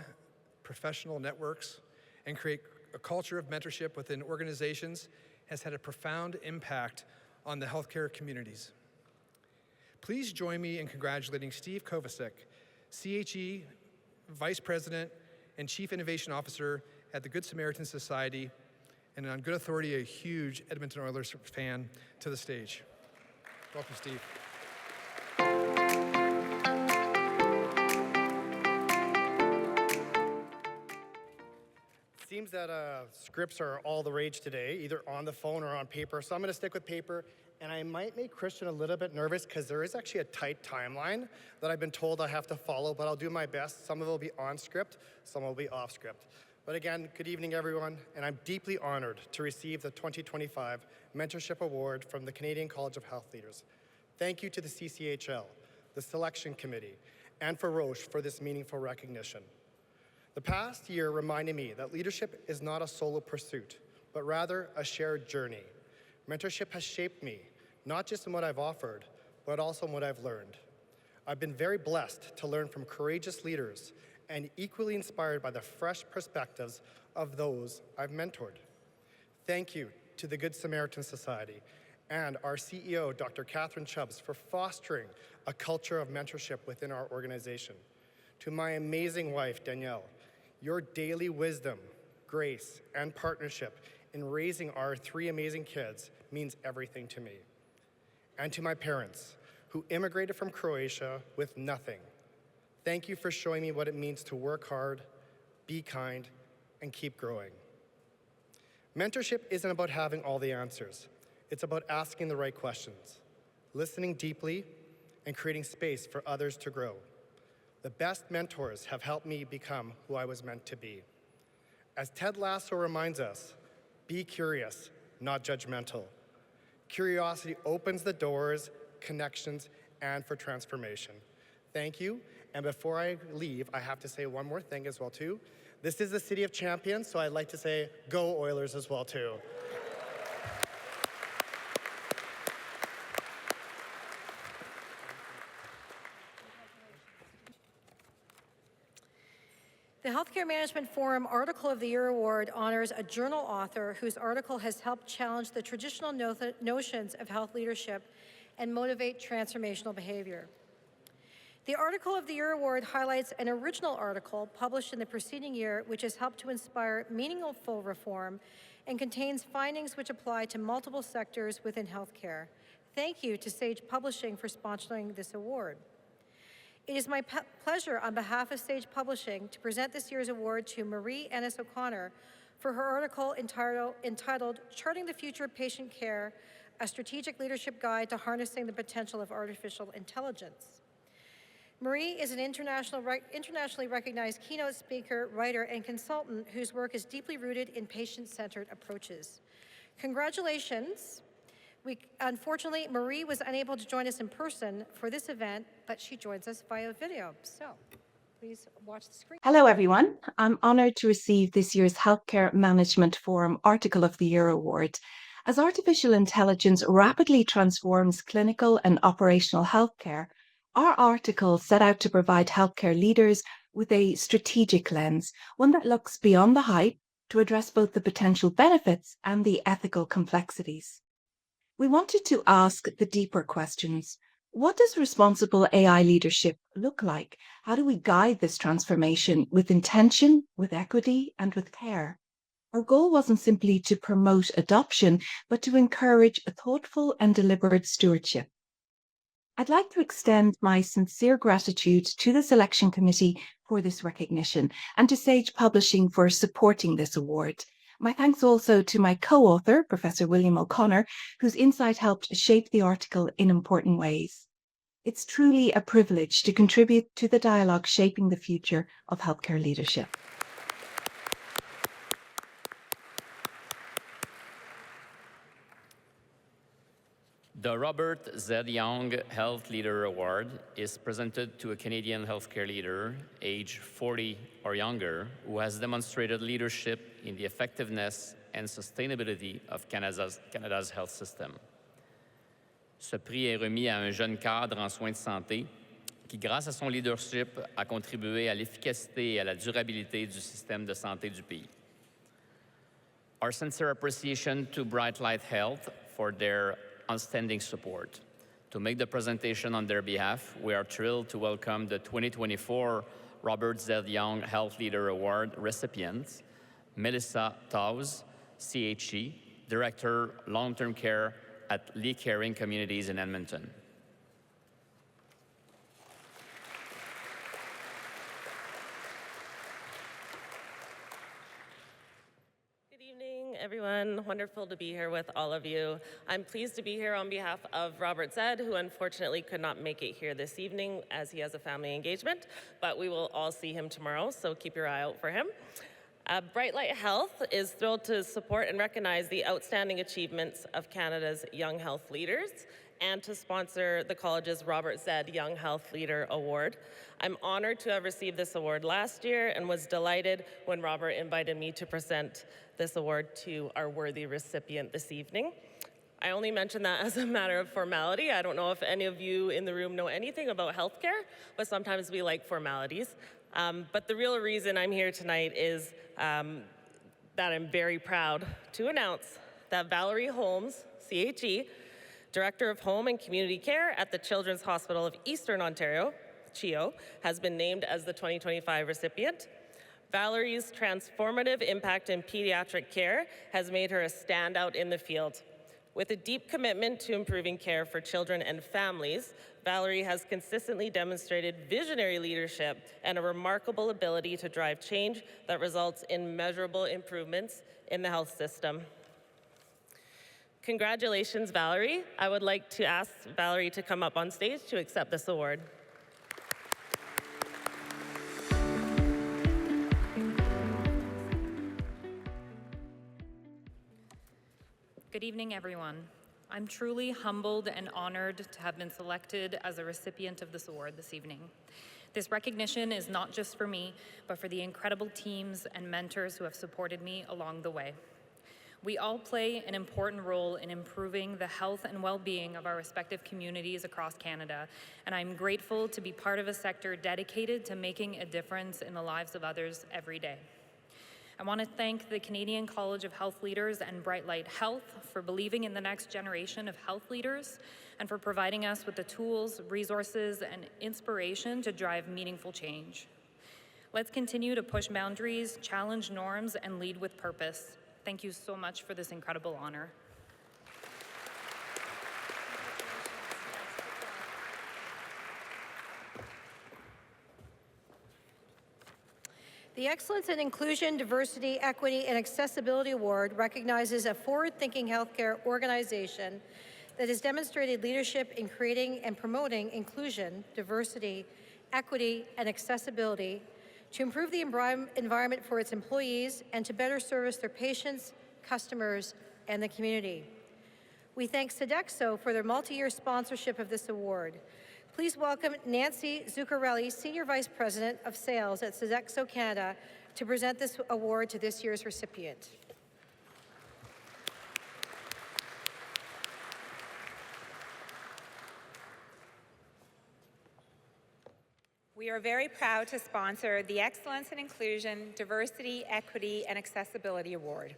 N: professional networks, and create a culture of mentorship within organizations has had a profound impact on the healthcare communities. Please join me in congratulating Steve Kovacic, CHE Vice President and Chief Innovation Officer at the Good Samaritan Society, and on good authority, a huge Edmonton Oilers fan, to the stage. Welcome, Steve.
O: Seems that scripts are all the rage today, either on the phone or on paper, so I'm gonna stick with paper, and I might make Christian a little bit nervous because there is actually a tight timeline that I've been told I have to follow, but I'll do my best. Some of it will be on script, some will be off script. But again, good evening, everyone, and I'm deeply honored to receive the 2025 Mentorship Award from the Canadian College of Health Leaders. Thank you to the CCHL, the Selection Committee, and for Roche for this meaningful recognition. The past year reminded me that leadership is not a solo pursuit, but rather a shared journey. Mentorship has shaped me, not just in what I've offered, but also in what I've learned. I've been very blessed to learn from courageous leaders and equally inspired by the fresh perspectives of those I've mentored. Thank you to the Good Samaritan Society and our CEO, Dr. Catherine Chubbs, for fostering a culture of mentorship within our organization. To my amazing wife, Danielle, your daily wisdom, grace, and partnership in raising our 3 amazing kids means everything to me. And to my parents, who immigrated from Croatia with nothing. Thank you for showing me what it means to work hard, be kind, and keep growing. Mentorship isn't about having all the answers. It's about asking the right questions, listening deeply, and creating space for others to grow. The best mentors have helped me become who I was meant to be. As Ted Lasso reminds us, be curious, not judgmental. Curiosity opens the doors, connections, and for transformation. Thank you, and before I leave, I have to say one more thing as well too. This is the city of champions, so I'd like to say go Oilers as well too.
C: The Healthcare Management Forum Article of the Year Award honors a journal author whose article has helped challenge the traditional notions of health leadership and motivate transformational behavior. The Article of the Year Award highlights an original article published in the preceding year which has helped to inspire meaningful reform and contains findings which apply to multiple sectors within healthcare. Thank you to Sage Publishing for sponsoring this award. It is my pleasure on behalf of Sage Publishing to present this year's award to Marie Ennis O'Connor for her article entitled Charting the Future of Patient Care, a Strategic Leadership Guide to Harnessing the Potential of Artificial Intelligence. Marie is an internationally recognized keynote speaker, writer, and consultant whose work is deeply rooted in patient-centered approaches. Congratulations. Unfortunately, Marie was unable to join us in person for this event, but she joins us via video. So please watch the screen.
P: Hello, everyone. I'm honored to receive this year's Healthcare Management Forum Article of the Year Award. As artificial intelligence rapidly transforms clinical and operational healthcare, our article set out to provide healthcare leaders with a strategic lens, one that looks beyond the hype to address both the potential benefits and the ethical complexities. We wanted to ask the deeper questions. What does responsible AI leadership look like? How do we guide this transformation with intention, with equity, and with care? Our goal wasn't simply to promote adoption, but to encourage a thoughtful and deliberate stewardship. I'd like to extend my sincere gratitude to the selection committee for this recognition and to Sage Publishing for supporting this award. My thanks also to my co-author, Professor William O'Connor, whose insight helped shape the article in important ways. It's truly a privilege to contribute to the dialogue shaping the future of healthcare leadership.
D: The Robert Z. Young Health Leader Award is presented to a Canadian healthcare leader, age 40 or younger, who has demonstrated leadership in the effectiveness and sustainability of Canada's health system. Ce prix est remis à un jeune cadre en soins de santé qui, grâce à son leadership, a contribué à l'efficacité et à la durabilité du système de santé du pays. Our sincere appreciation to Bright Light Health for their outstanding support. To make the presentation on their behalf, we are thrilled to welcome the 2024 Robert Z. Young Health Leader Award recipients, Melissa Taus, CHE, Director, Long-Term Care at Lee Caring Communities in Edmonton.
Q: Everyone, wonderful to be here with all of you. I'm pleased to be here on behalf of Robert Zed, who unfortunately could not make it here this evening as he has a family engagement, but we will all see him tomorrow, so keep your eye out for him. Bright Light Health is thrilled to support and recognize the outstanding achievements of Canada's young health leaders and to sponsor the college's Robert Zed Young Health Leader Award. I'm honored to have received this award last year and was delighted when Robert invited me to present this award to our worthy recipient this evening. I only mention that as a matter of formality. I don't know if any of you in the room know anything about healthcare, but sometimes we like formalities. But the real reason I'm here tonight is that I'm very proud to announce that Valerie Holmes, CHE, Director of Home and Community Care at the Children's Hospital of Eastern Ontario, CHEO, has been named as the 2025 recipient. Valerie's transformative impact in pediatric care has made her a standout in the field. With a deep commitment to improving care for children and families, Valerie has consistently demonstrated visionary leadership and a remarkable ability to drive change that results in measurable improvements in the health system. Congratulations, Valerie. I would like to ask Valerie to come up on stage to accept this award.
R: Good evening, everyone. I'm truly humbled and honored to have been selected as a recipient of this award this evening. This recognition is not just for me, but for the incredible teams and mentors who have supported me along the way. We all play an important role in improving the health and well-being of our respective communities across Canada, and I'm grateful to be part of a sector dedicated to making a difference in the lives of others every day. I want to thank the Canadian College of Health Leaders and Bright Light Health for believing in the next generation of health leaders and for providing us with the tools, resources, and inspiration to drive meaningful change. Let's continue to push boundaries, challenge norms, and lead with purpose. Thank you so much for this incredible honor.
C: The Excellence in Inclusion, Diversity, Equity, and Accessibility Award recognizes a forward-thinking healthcare organization that has demonstrated leadership in creating and promoting inclusion, diversity, equity, and accessibility to improve the environment for its employees and to better service their patients, customers, and the community. We thank Sodexo for their multi-year sponsorship of this award. Please welcome Nancy Zuccarelli, Senior Vice President of Sales at Sodexo Canada, to present this award to this year's recipient.
S: We are very proud to sponsor the Excellence in Inclusion, Diversity, Equity, and Accessibility Award.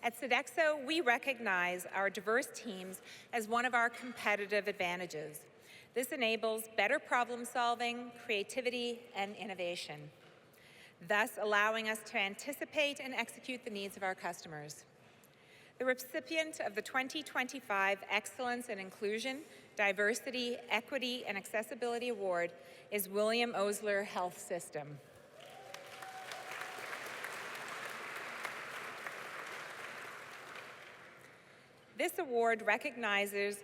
S: At Sodexo, we recognize our diverse teams as one of our competitive advantages. This enables better problem solving, creativity, and innovation, thus allowing us to anticipate and execute the needs of our customers. The recipient of the 2025 Excellence in Inclusion, Diversity, Equity, and Accessibility Award is William Osler Health System. This award recognizes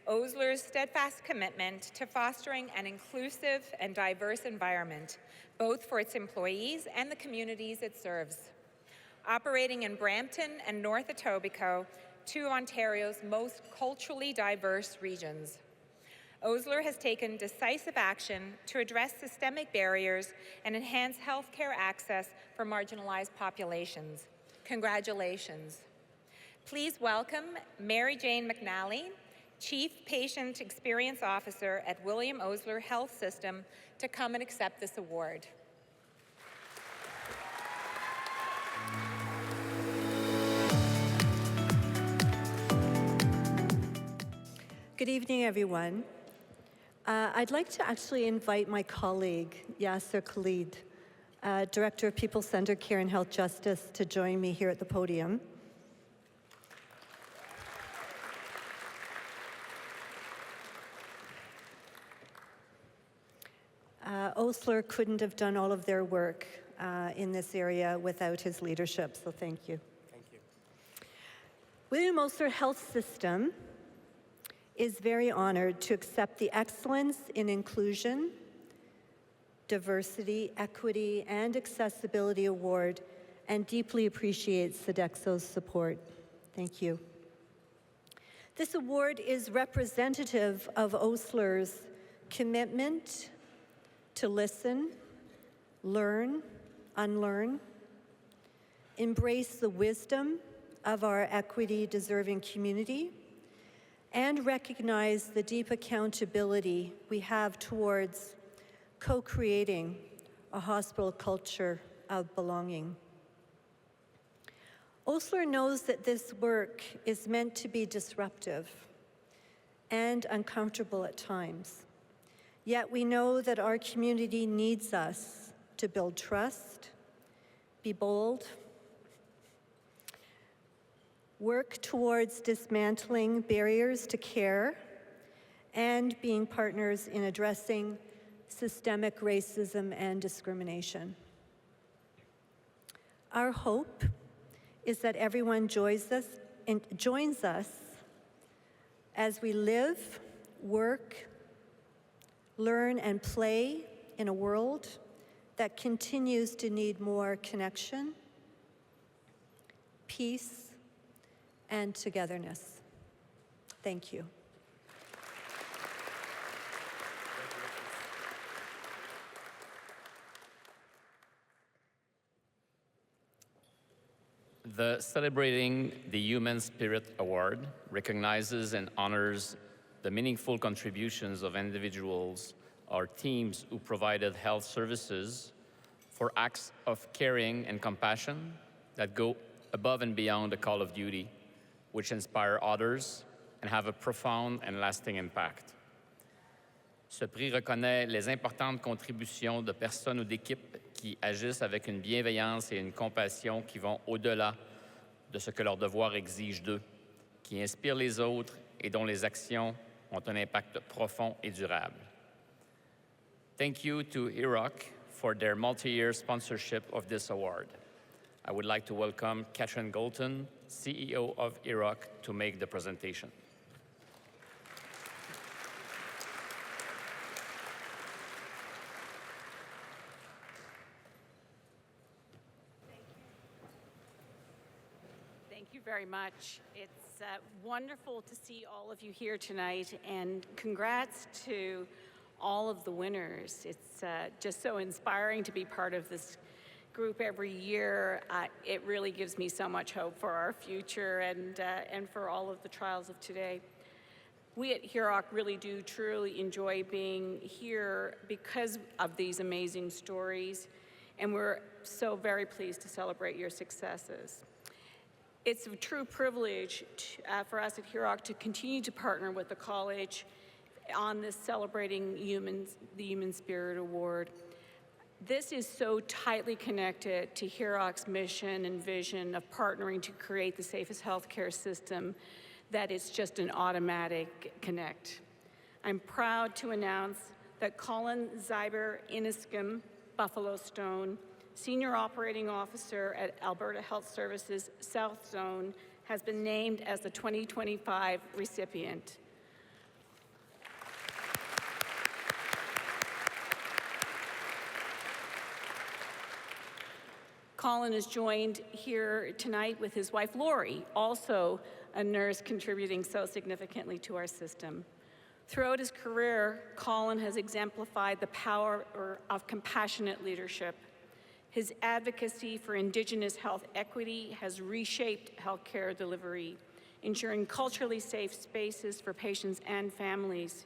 S: Osler's steadfast commitment to fostering an inclusive and diverse environment, both for its employees and the communities it serves. Operating in Brampton and North Etobicoke, two of Ontario's most culturally diverse regions, Osler has taken decisive action to address systemic barriers and enhance healthcare access for marginalized populations. Congratulations. Please welcome Mary Jane McNally, Chief Patient Experience Officer at William Osler Health System, to come and accept this award.
T: Good evening, everyone. I'd like to actually invite my colleague, Yasser Khalid, Director of People-Centered Care and Health Justice, to join me here at the podium. Osler couldn't have done all of their work in this area without his leadership, so thank you.
O: Thank you.
T: William Osler Health System is very honored to accept the Excellence in Inclusion, Diversity, Equity, and Accessibility Award and deeply appreciates Sodexo's support. Thank you. This award is representative of Osler's commitment to listen, learn, unlearn, embrace the wisdom of our equity-deserving community, and recognize the deep accountability we have towards co-creating a hospital culture of belonging. Osler knows that this work is meant to be disruptive and uncomfortable at times. Yet we know that our community needs us to build trust, be bold, work towards dismantling barriers to care, and being partners in addressing systemic racism and discrimination. Our hope is that everyone joins us as we live, work, learn, and play in a world that continues to need more connection, peace, and togetherness. Thank you.
D: The Celebrating the Human Spirit Award recognizes and honors the meaningful contributions of individuals or teams who provided health services for acts of caring and compassion that go above and beyond the call of duty, which inspire others and have a profound and lasting impact. Ce prix reconnaît les importantes contributions de personnes ou d'équipes qui agissent avec une bienveillance et une compassion qui vont au-delà de ce que leur devoir exige d'eux, qui inspirent les autres et dont les actions ont un impact profond et durable. Thank you to IROC for their multi-year sponsorship of this award. I would like to welcome Katrin Golton, CEO of IROC, to make the presentation.
U: Thank you very much. It's wonderful to see all of you here tonight, and congrats to all of the winners. It's just so inspiring to be part of this group every year. It really gives me so much hope for our future and for all of the trials of today. We at HUROC really do truly enjoy being here because of these amazing stories, and we're so very pleased to celebrate your successes. It's a true privilege for us at HUROC to continue to partner with the College on this Celebrating the Human Spirit Award. This is so tightly connected to HUROC's mission and vision of partnering to create the safest healthcare system that it's just an automatic connect. I'm proud to announce that Colin Zyber-Iniscum, Buffalo Stone, Senior Operating Officer at Alberta Health Services South Zone, has been named as the 2025 recipient. Colin is joined here tonight with his wife, Lori, also a nurse contributing so significantly to our system. Throughout his career, Colin has exemplified the power of compassionate leadership. His advocacy for Indigenous health equity has reshaped healthcare delivery, ensuring culturally safe spaces for patients and families.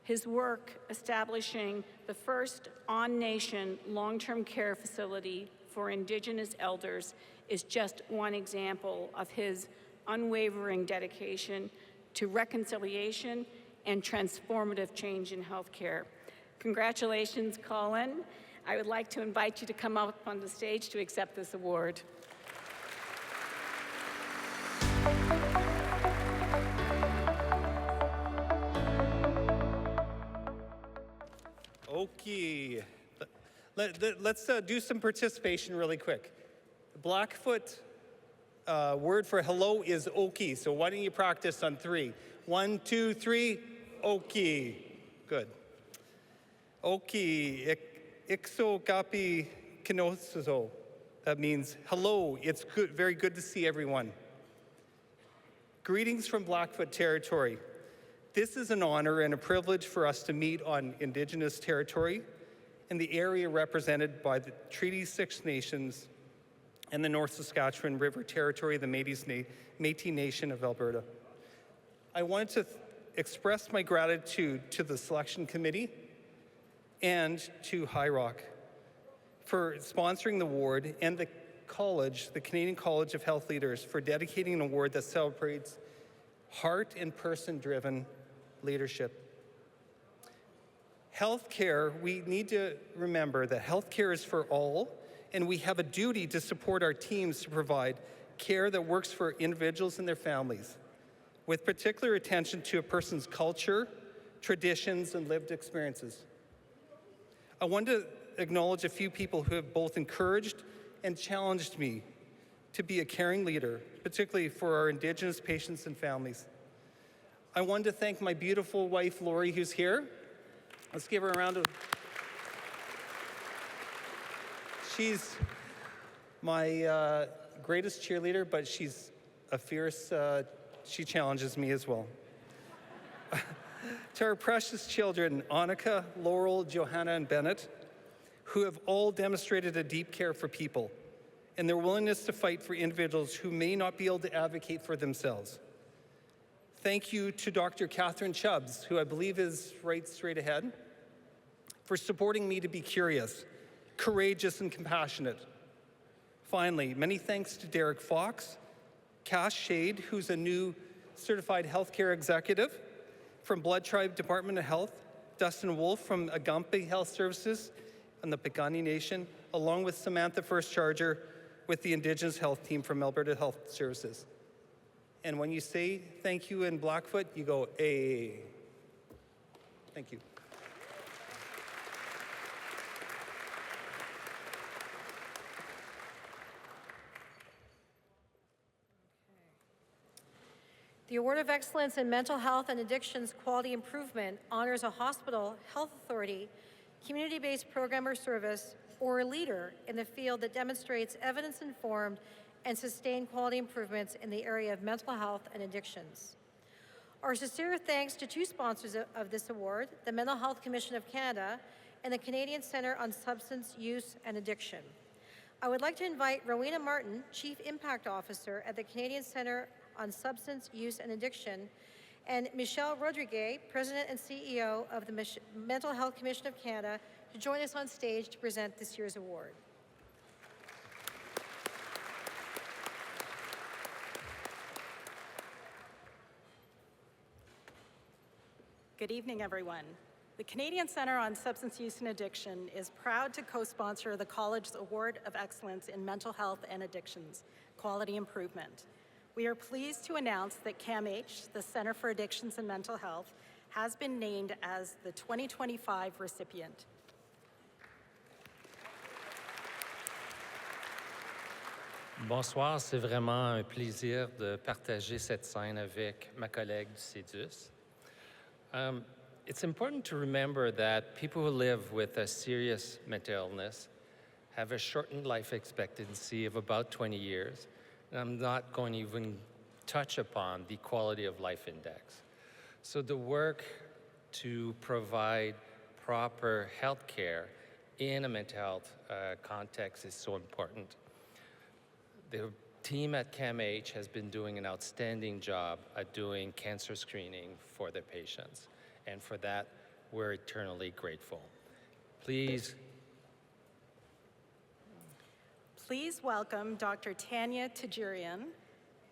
U: His work establishing the first on-nation long-term care facility for Indigenous elders is just one example of his unwavering dedication to reconciliation and transformative change in healthcare. Congratulations, Colin. I would like to invite you to come up on the stage to accept this award.
V: Okay, let's do some participation really quick. The Blackfoot word for hello is oki, so why don't you practice on 3? 1, 2, 3, oki. Good. Oki, ixo gapi kinosuzo. That means hello, it's good, very good to see everyone. Greetings from Blackfoot territory. This is an honor and a privilege for us to meet on Indigenous territory in the area represented by the Treaty 6 Nations and the North Saskatchewan River Territory, the Métis Nation of Alberta. I wanted to express my gratitude to the selection committee and to HUROC for sponsoring the award, and the college, the Canadian College of Health Leaders, for dedicating an award that celebrates heart and person-driven leadership. Healthcare, we need to remember that healthcare is for all, and we have a duty to support our teams to provide care that works for individuals and their families, with particular attention to a person's culture, traditions, and lived experiences. I want to acknowledge a few people who have both encouraged and challenged me to be a caring leader, particularly for our Indigenous patients and families. I wanted to thank my beautiful wife, Lori, who's here. Let's give her a round of... She's my greatest cheerleader, but she's a fierce, she challenges me as well. To our precious children, Annika, Laurel, Johanna, and Bennett, who have all demonstrated a deep care for people and their willingness to fight for individuals who may not be able to advocate for themselves. Thank you to Dr. Catherine Chubbs, who I believe is right straight ahead, for supporting me to be curious, courageous, and compassionate. Finally, many thanks to Derek Fox, Cass Shade, who's a new certified healthcare executive from Blood Tribe Department of Health, Dustin Wolf from Agape Health Services and the Piikani Nation, along with Samantha First Charger with the Indigenous Health Team from Alberta Health Services. And when you say thank you in Blackfoot, you go, "Ay." Thank you.
C: The Award of Excellence in Mental Health and Addictions Quality Improvement honors a hospital, health authority, community-based program or service, or a leader in the field that demonstrates evidence-informed and sustained quality improvements in the area of mental health and addictions. Our sincere thanks to two sponsors of this award, the Mental Health Commission of Canada and the Canadian Centre on Substance Use and Addiction. I would like to invite Rowena Martin, Chief Impact Officer at the Canadian Centre on Substance Use and Addiction, and Michelle Rodriguez, President and CEO of the Mental Health Commission of Canada, to join us on stage to present this year's award.
A: Good evening, everyone. The Canadian Centre on Substance Use and Addiction is proud to co-sponsor the College's Award of Excellence in Mental Health and Addictions, Quality Improvement. We are pleased to announce that CAMH, the Centre for Addictions and Mental Health, has been named as the 2025 recipient.
B: Bonsoir, c'est vraiment un plaisir de partager cette scène avec ma collègue du CEDUS. It's important to remember that people who live with a serious mental illness have a shortened life expectancy of about 20 years. And I'm not going to even touch upon the quality of life index. So the work to provide proper health care in a mental health context is so important. The team at CAMH has been doing an outstanding job at doing cancer screening for their patients. And for that, we're eternally grateful. Please
A: welcome Dr. Tanya Tajirian,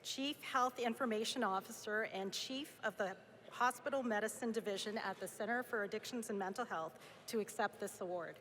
A: Chief Health Information Officer and Chief of the Hospital Medicine Division at the Centre for Addictions and Mental Health, to accept this award.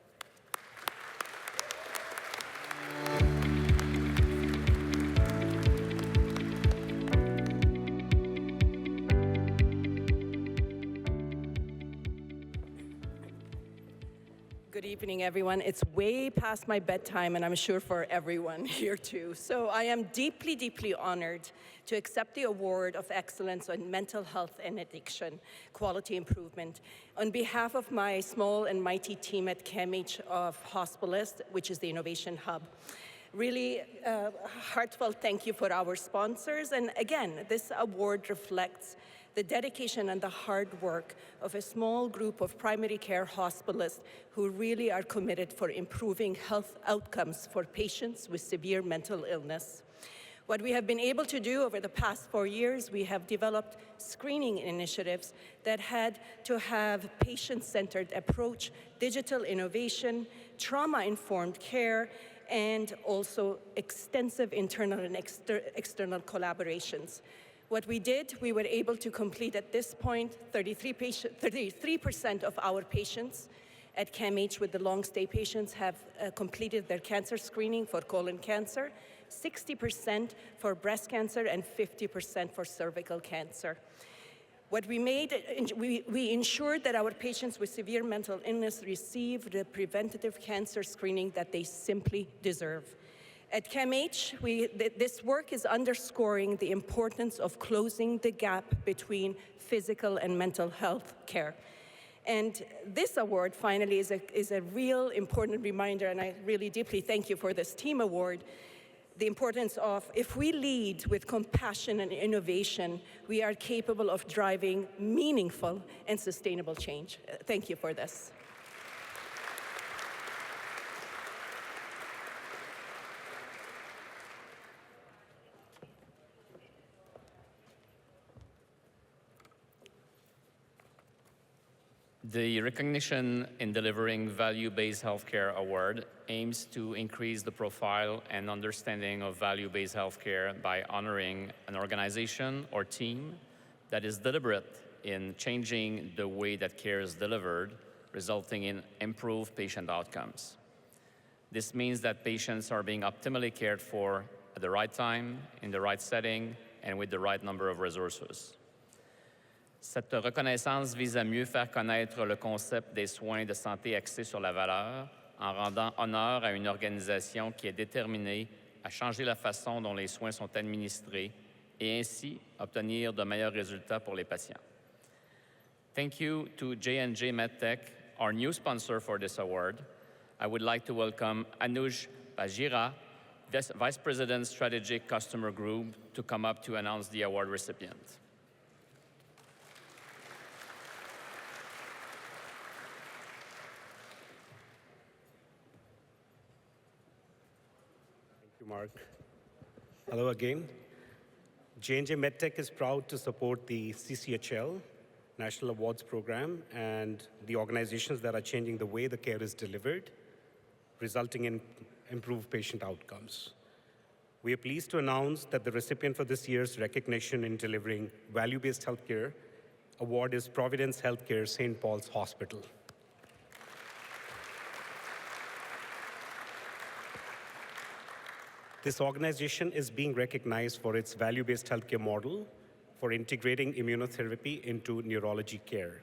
W: Good evening, everyone. It's way past my bedtime, and I'm sure for everyone here too. So I am deeply, deeply honored to accept the Award of Excellence on Mental Health and Addiction, Quality Improvement, on behalf of my small and mighty team at CAMH of Hospitalist, which is the Innovation Hub. Really heartfelt thank you for our sponsors. And again, this award reflects the dedication and the hard work of a small group of primary care hospitalists who really are committed for improving health outcomes for patients with severe mental illness. What we have been able to do over the past 4 years, we have developed screening initiatives that had to have patient-centered approach, digital innovation, trauma-informed care, and also extensive internal and external collaborations. What we did, we were able to complete at this point 33% of our patients at CAMH with the long-stay patients have completed their cancer screening for colon cancer, 60% for breast cancer, and 50% for cervical cancer. What we made, we ensured that our patients with severe mental illness receive the preventative cancer screening that they simply deserve. At CAMH, this work is underscoring the importance of closing the gap between physical and mental health care. And this award, finally, is a real important reminder, and I really deeply thank you for this team award. the importance of, if we lead with compassion and innovation, we are capable of driving meaningful and sustainable change. Thank you for this.
D: The Recognition in Delivering Value-Based Healthcare Award aims to increase the profile and understanding of value-based healthcare by honoring an organization or team that is deliberate in changing the way that care is delivered, resulting in improved patient outcomes. This means that patients are being optimally cared for at the right time, in the right setting, and with the right number of resources. Cette reconnaissance vise à mieux faire connaître le concept des soins de santé axés sur la valeur en rendant honneur à une organisation qui est déterminée à changer la façon dont les soins sont administrés et ainsi obtenir de meilleurs résultats pour les patients. Thank you to J&J MedTech, our new sponsor for this award. I would like to welcome Anuj Bajira, Vice President Strategic Customer Group, to come up to announce the award recipient.
E: Mark. Hello again. J&J MedTech is proud to support the CCHL National Awards Program and the organizations that are changing the way the care is delivered, resulting in improved patient outcomes. We are pleased to announce that the recipient for this year's Recognition in Delivering Value-Based Healthcare Award is Providence Healthcare St. Paul's Hospital. This organization is being recognized for its value-based healthcare model for integrating immunotherapy into neurology care.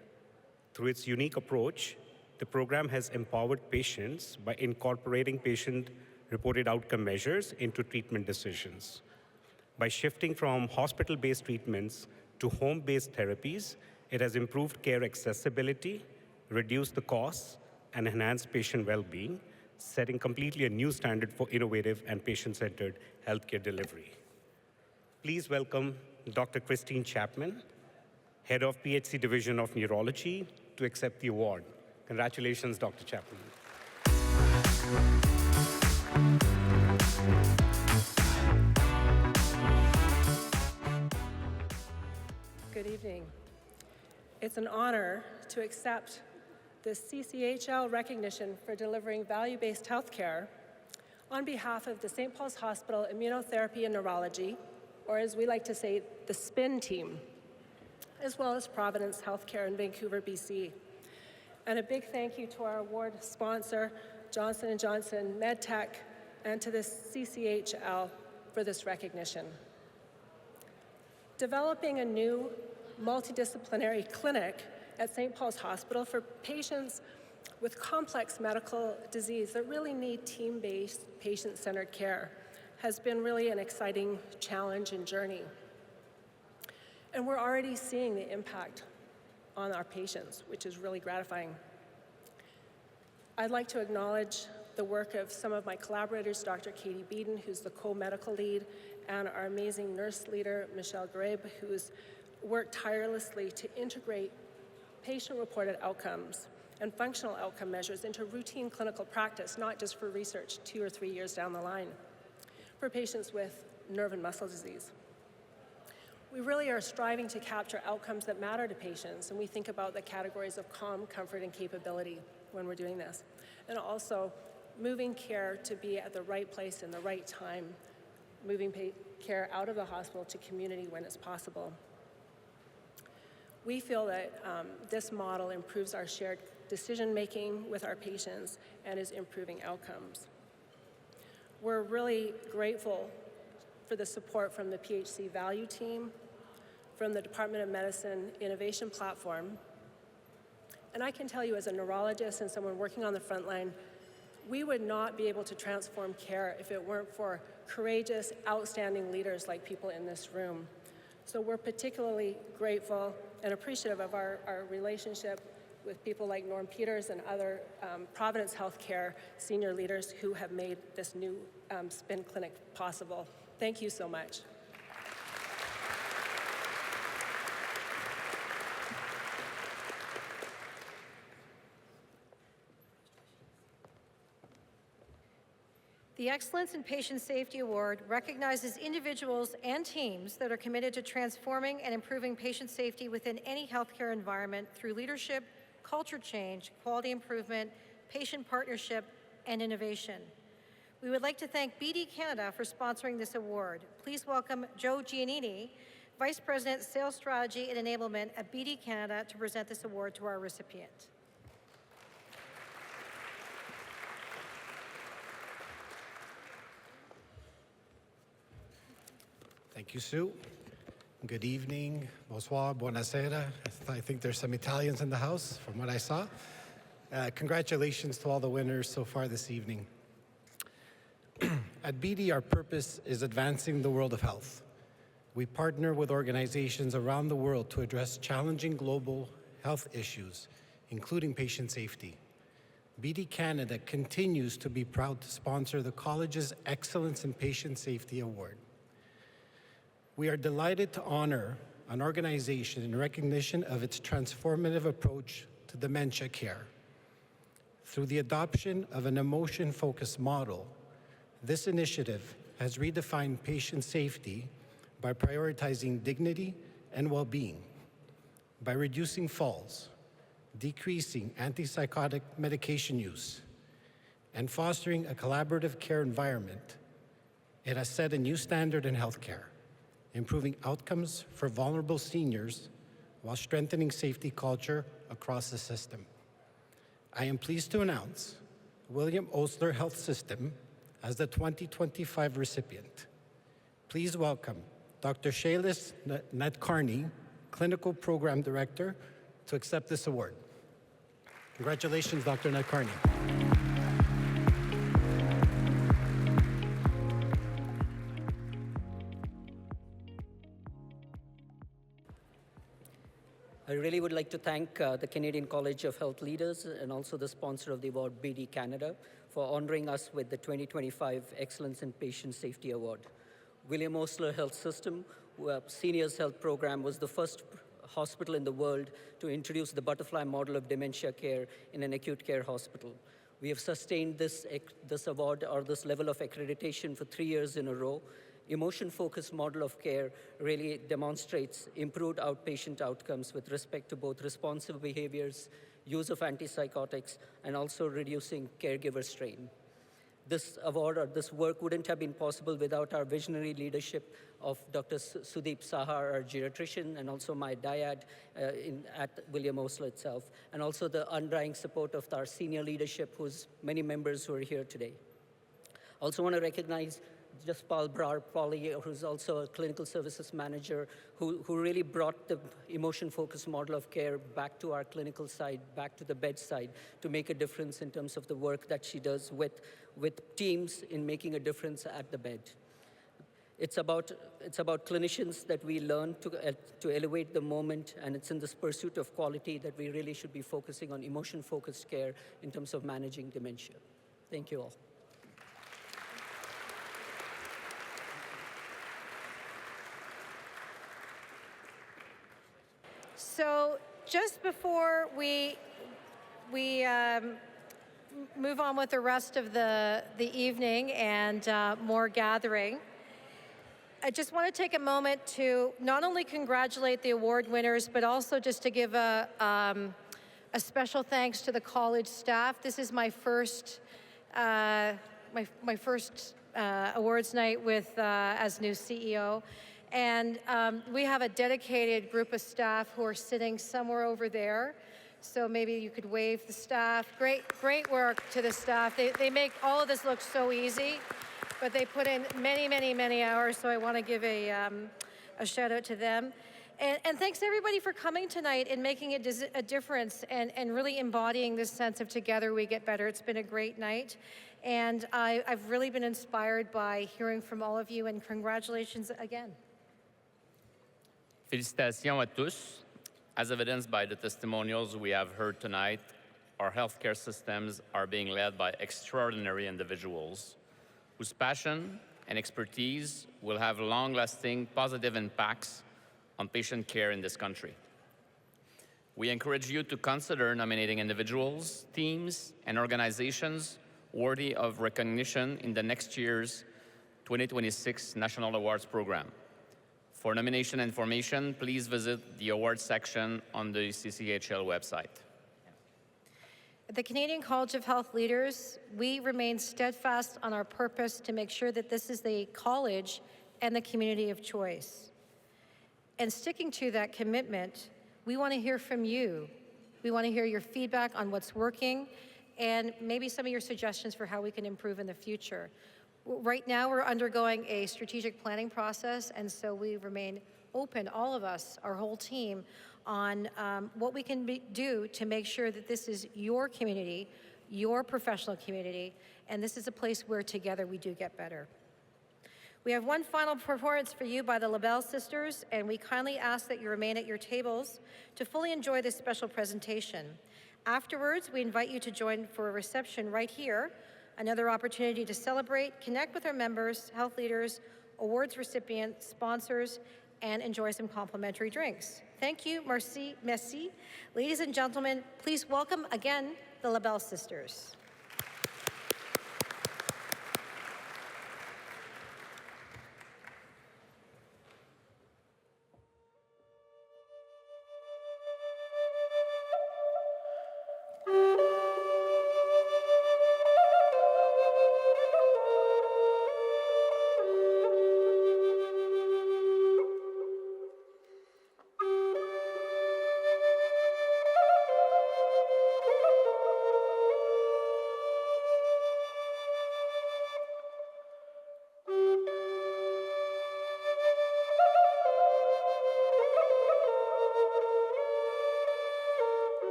E: Through its unique approach, the program has empowered patients by incorporating patient-reported outcome measures into treatment decisions. By shifting from hospital-based treatments to home-based therapies, it has improved care accessibility, reduced the costs, and enhanced patient well-being, setting completely a new standard for innovative and patient-centered healthcare delivery. Please welcome Dr. Christine Chapman, Head of PHC Division of Neurology, to accept the award. Congratulations, Dr. Chapman.
C: Good evening. It's an honor to accept the CCHL recognition for delivering value-based healthcare on behalf of the St. Paul's Hospital Immunotherapy and Neurology, or as we like to say, the SPIN team, as well as Providence Healthcare in Vancouver, BC. And a big thank you to our award sponsor, Johnson & Johnson MedTech, and to the CCHL for this recognition. Developing a new multidisciplinary clinic at St. Paul's Hospital for patients with complex medical disease that really need team-based, patient-centered care has been really an exciting challenge and journey. And we're already seeing the impact on our patients, which is really gratifying. I'd like to acknowledge the work of some of my collaborators, Dr. Katie Beeden, who's the co-medical lead, and our amazing nurse leader, Michelle Greb, who's worked tirelessly to integrate patient-reported outcomes and functional outcome measures into routine clinical practice, not just for research 2 or 3 years down the line, for patients with nerve and muscle disease. We really are striving to capture outcomes that matter to patients, and we think about the categories of calm, comfort, and capability when we're doing this. And also, moving care to be at the right place in the right time, moving care out of the hospital to community when it's possible. We feel that this model improves our shared decision-making with our patients and is improving outcomes. We're really grateful for the support from the PHC Value Team, from the Department of Medicine Innovation Platform. And I can tell you as a neurologist and someone working on the front line, we would not be able to transform care if it weren't for courageous, outstanding leaders like people in this room. So we're particularly grateful and appreciative of our relationship
W: with people like Norm Peters and other Providence Healthcare senior leaders who have made this new spin clinic possible. Thank you so much.
C: The Excellence in Patient Safety Award recognizes individuals and teams that are committed to transforming and improving patient safety within any healthcare environment through leadership, culture change, quality improvement, patient partnership, and innovation. We would like to thank BD Canada for sponsoring this award. Please welcome Joe Giannini, Vice President, Sales Strategy and Enablement at BD Canada, to present this award to our recipient.
F: Thank you, Sue. Good evening. Bonsoir, buonasera. I think there's some Italians in the house from what I saw. Congratulations to all the winners so far this evening. At BD, our purpose is advancing the world of health. We partner with organizations around the world to address challenging global health issues, including patient safety. BD Canada continues to be proud to sponsor the College's Excellence in Patient Safety Award. We are delighted to honor an organization in recognition of its transformative approach to dementia care. Through the adoption of an emotion-focused model, this initiative has redefined patient safety by prioritizing dignity and well-being, by reducing falls, decreasing antipsychotic medication use, and fostering a collaborative care environment. It has set a new standard in healthcare, improving outcomes for vulnerable seniors while strengthening safety culture across the system. I am pleased to announce William Osler Health System as the 2025 recipient. Please welcome Dr. Shailis Nadkarni, Clinical Program Director, to accept this award. Congratulations, Dr. Nadkarni.
G: I really would like to thank the Canadian College of Health Leaders and also the sponsor of the award, BD Canada, for honoring us with the 2025 Excellence in Patient Safety Award. William Osler Health System, Seniors Health Program, was the first hospital in the world to introduce the butterfly model of dementia care in an acute care hospital. We have sustained this award or this level of accreditation for 3 years in a row. Emotion-focused model of care really demonstrates improved outpatient outcomes with respect to both responsive behaviors, use of antipsychotics, and also reducing caregiver strain. This award or this work wouldn't have been possible without our visionary leadership of Dr. Sudeep Sahar, our geriatrician, and also my dyad at William Osler itself, and also the undying support of our senior leadership, who's many members who are here today. Also want to recognize just Paul Pauly, who's also a clinical services manager, who really brought the emotion-focused model of care back to our clinical side, back to the bedside, to make a difference in terms of the work that she does with teams in making a difference at the bed. It's about clinicians that we learn to elevate the moment, and it's in this pursuit of quality that we really should be focusing on emotion-focused care in terms of managing dementia. Thank you all.
C: So just before we move on with the rest of the evening and more gathering, I just want to take a moment to not only congratulate the award winners, but also just to give a special thanks to the college staff. This is my first my first awards night with as new CEO. And we have a dedicated group of staff who are sitting somewhere over there. So maybe you could wave the staff. Great work to the staff. They make all of this look so easy, but they put in many hours. So I want to give a shout out to them. And thanks everybody for coming tonight and making a difference and really embodying this sense of together we get better. It's been a great night. And I've really been inspired by hearing from all of you, and congratulations again.
D: Félicitations à tous. As evidenced by the testimonials we have heard tonight, our healthcare systems are being led by extraordinary individuals whose passion and expertise will have long-lasting positive impacts on patient care in this country. We encourage you to consider nominating individuals, teams, and organizations worthy of recognition in the next year's 2026 National Awards Program. For nomination information, please visit the awards section on the CCHL website.
C: At the Canadian College of Health Leaders, we remain steadfast on our purpose to make sure that this is the college and the community of choice. And sticking to that commitment, we want to hear from you. We want to hear your feedback on what's working and maybe some of your suggestions for how we can improve in the future. Right now, we're undergoing a strategic planning process, and so we remain open, all of us, our whole team, on what we can do to make sure that this is your community, your professional community, and this is a place where together we do get better. We have one final performance for you by the LaBelle Sisters, and we kindly ask that you remain at your tables to fully enjoy this special presentation. Afterwards, we invite you to join for a reception right here, another opportunity to celebrate, connect with our members, health leaders, awards recipients, sponsors, and enjoy some complimentary drinks. Thank you, merci, merci. Ladies and gentlemen, please welcome again the LaBelle Sisters.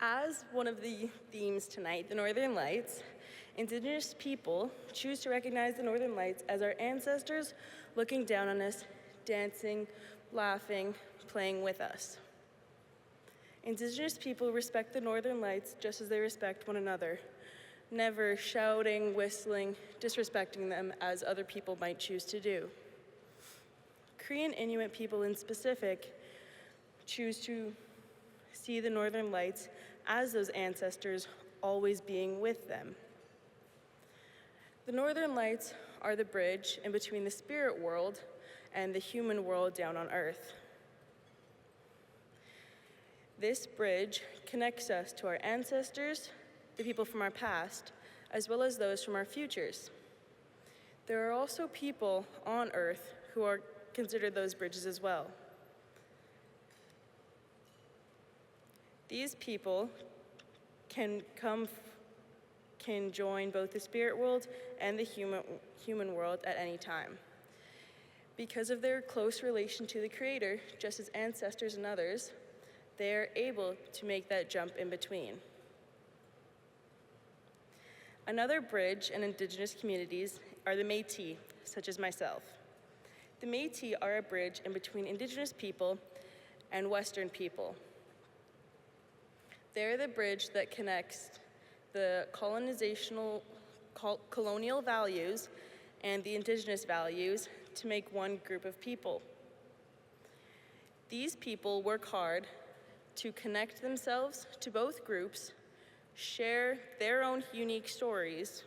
H: As one of the themes tonight, the Northern Lights, Indigenous people choose to recognize the Northern Lights as our ancestors looking down on us, dancing, laughing, playing with us. Indigenous people respect the Northern Lights just as they respect one another, never shouting, whistling, disrespecting them as other people might choose to do. Cree and Inuit people in specific choose to see the Northern Lights as those ancestors always being with them. The Northern Lights are the bridge in between the spirit world and the human world down on Earth. This bridge connects us to our ancestors, the people from our past, as well as those from our futures. There are also people on Earth who are considered those bridges as well. These people can join both the spirit world and the human world at any time. Because of their close relation to the Creator, just as ancestors and others, they are able to make that jump in between. Another bridge in Indigenous communities are the Métis, such as myself. The Métis are a bridge in between Indigenous people and Western people. They're the bridge that connects the colonial values and the Indigenous values to make one group of people. These people work hard to connect themselves to both groups, share their own unique stories,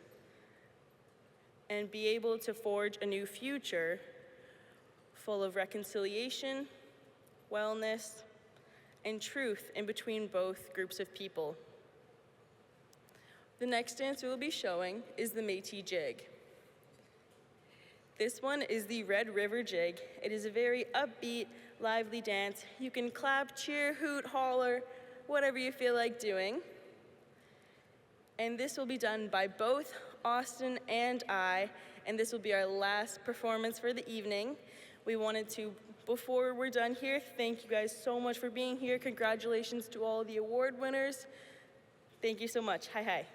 H: and be able to forge a new future full of reconciliation, wellness, and truth in between both groups of people. The next dance we will be showing is the Métis Jig. This one is the Red River Jig. It is a very upbeat, lively dance. You can clap, cheer, hoot, holler, whatever you feel like doing. And this will be done by both Austin and I, and this will be our last performance for the evening. We wanted to, before we're done here, thank you guys so much for being here. Congratulations to all the award winners. Thank you so much. Hi, hi.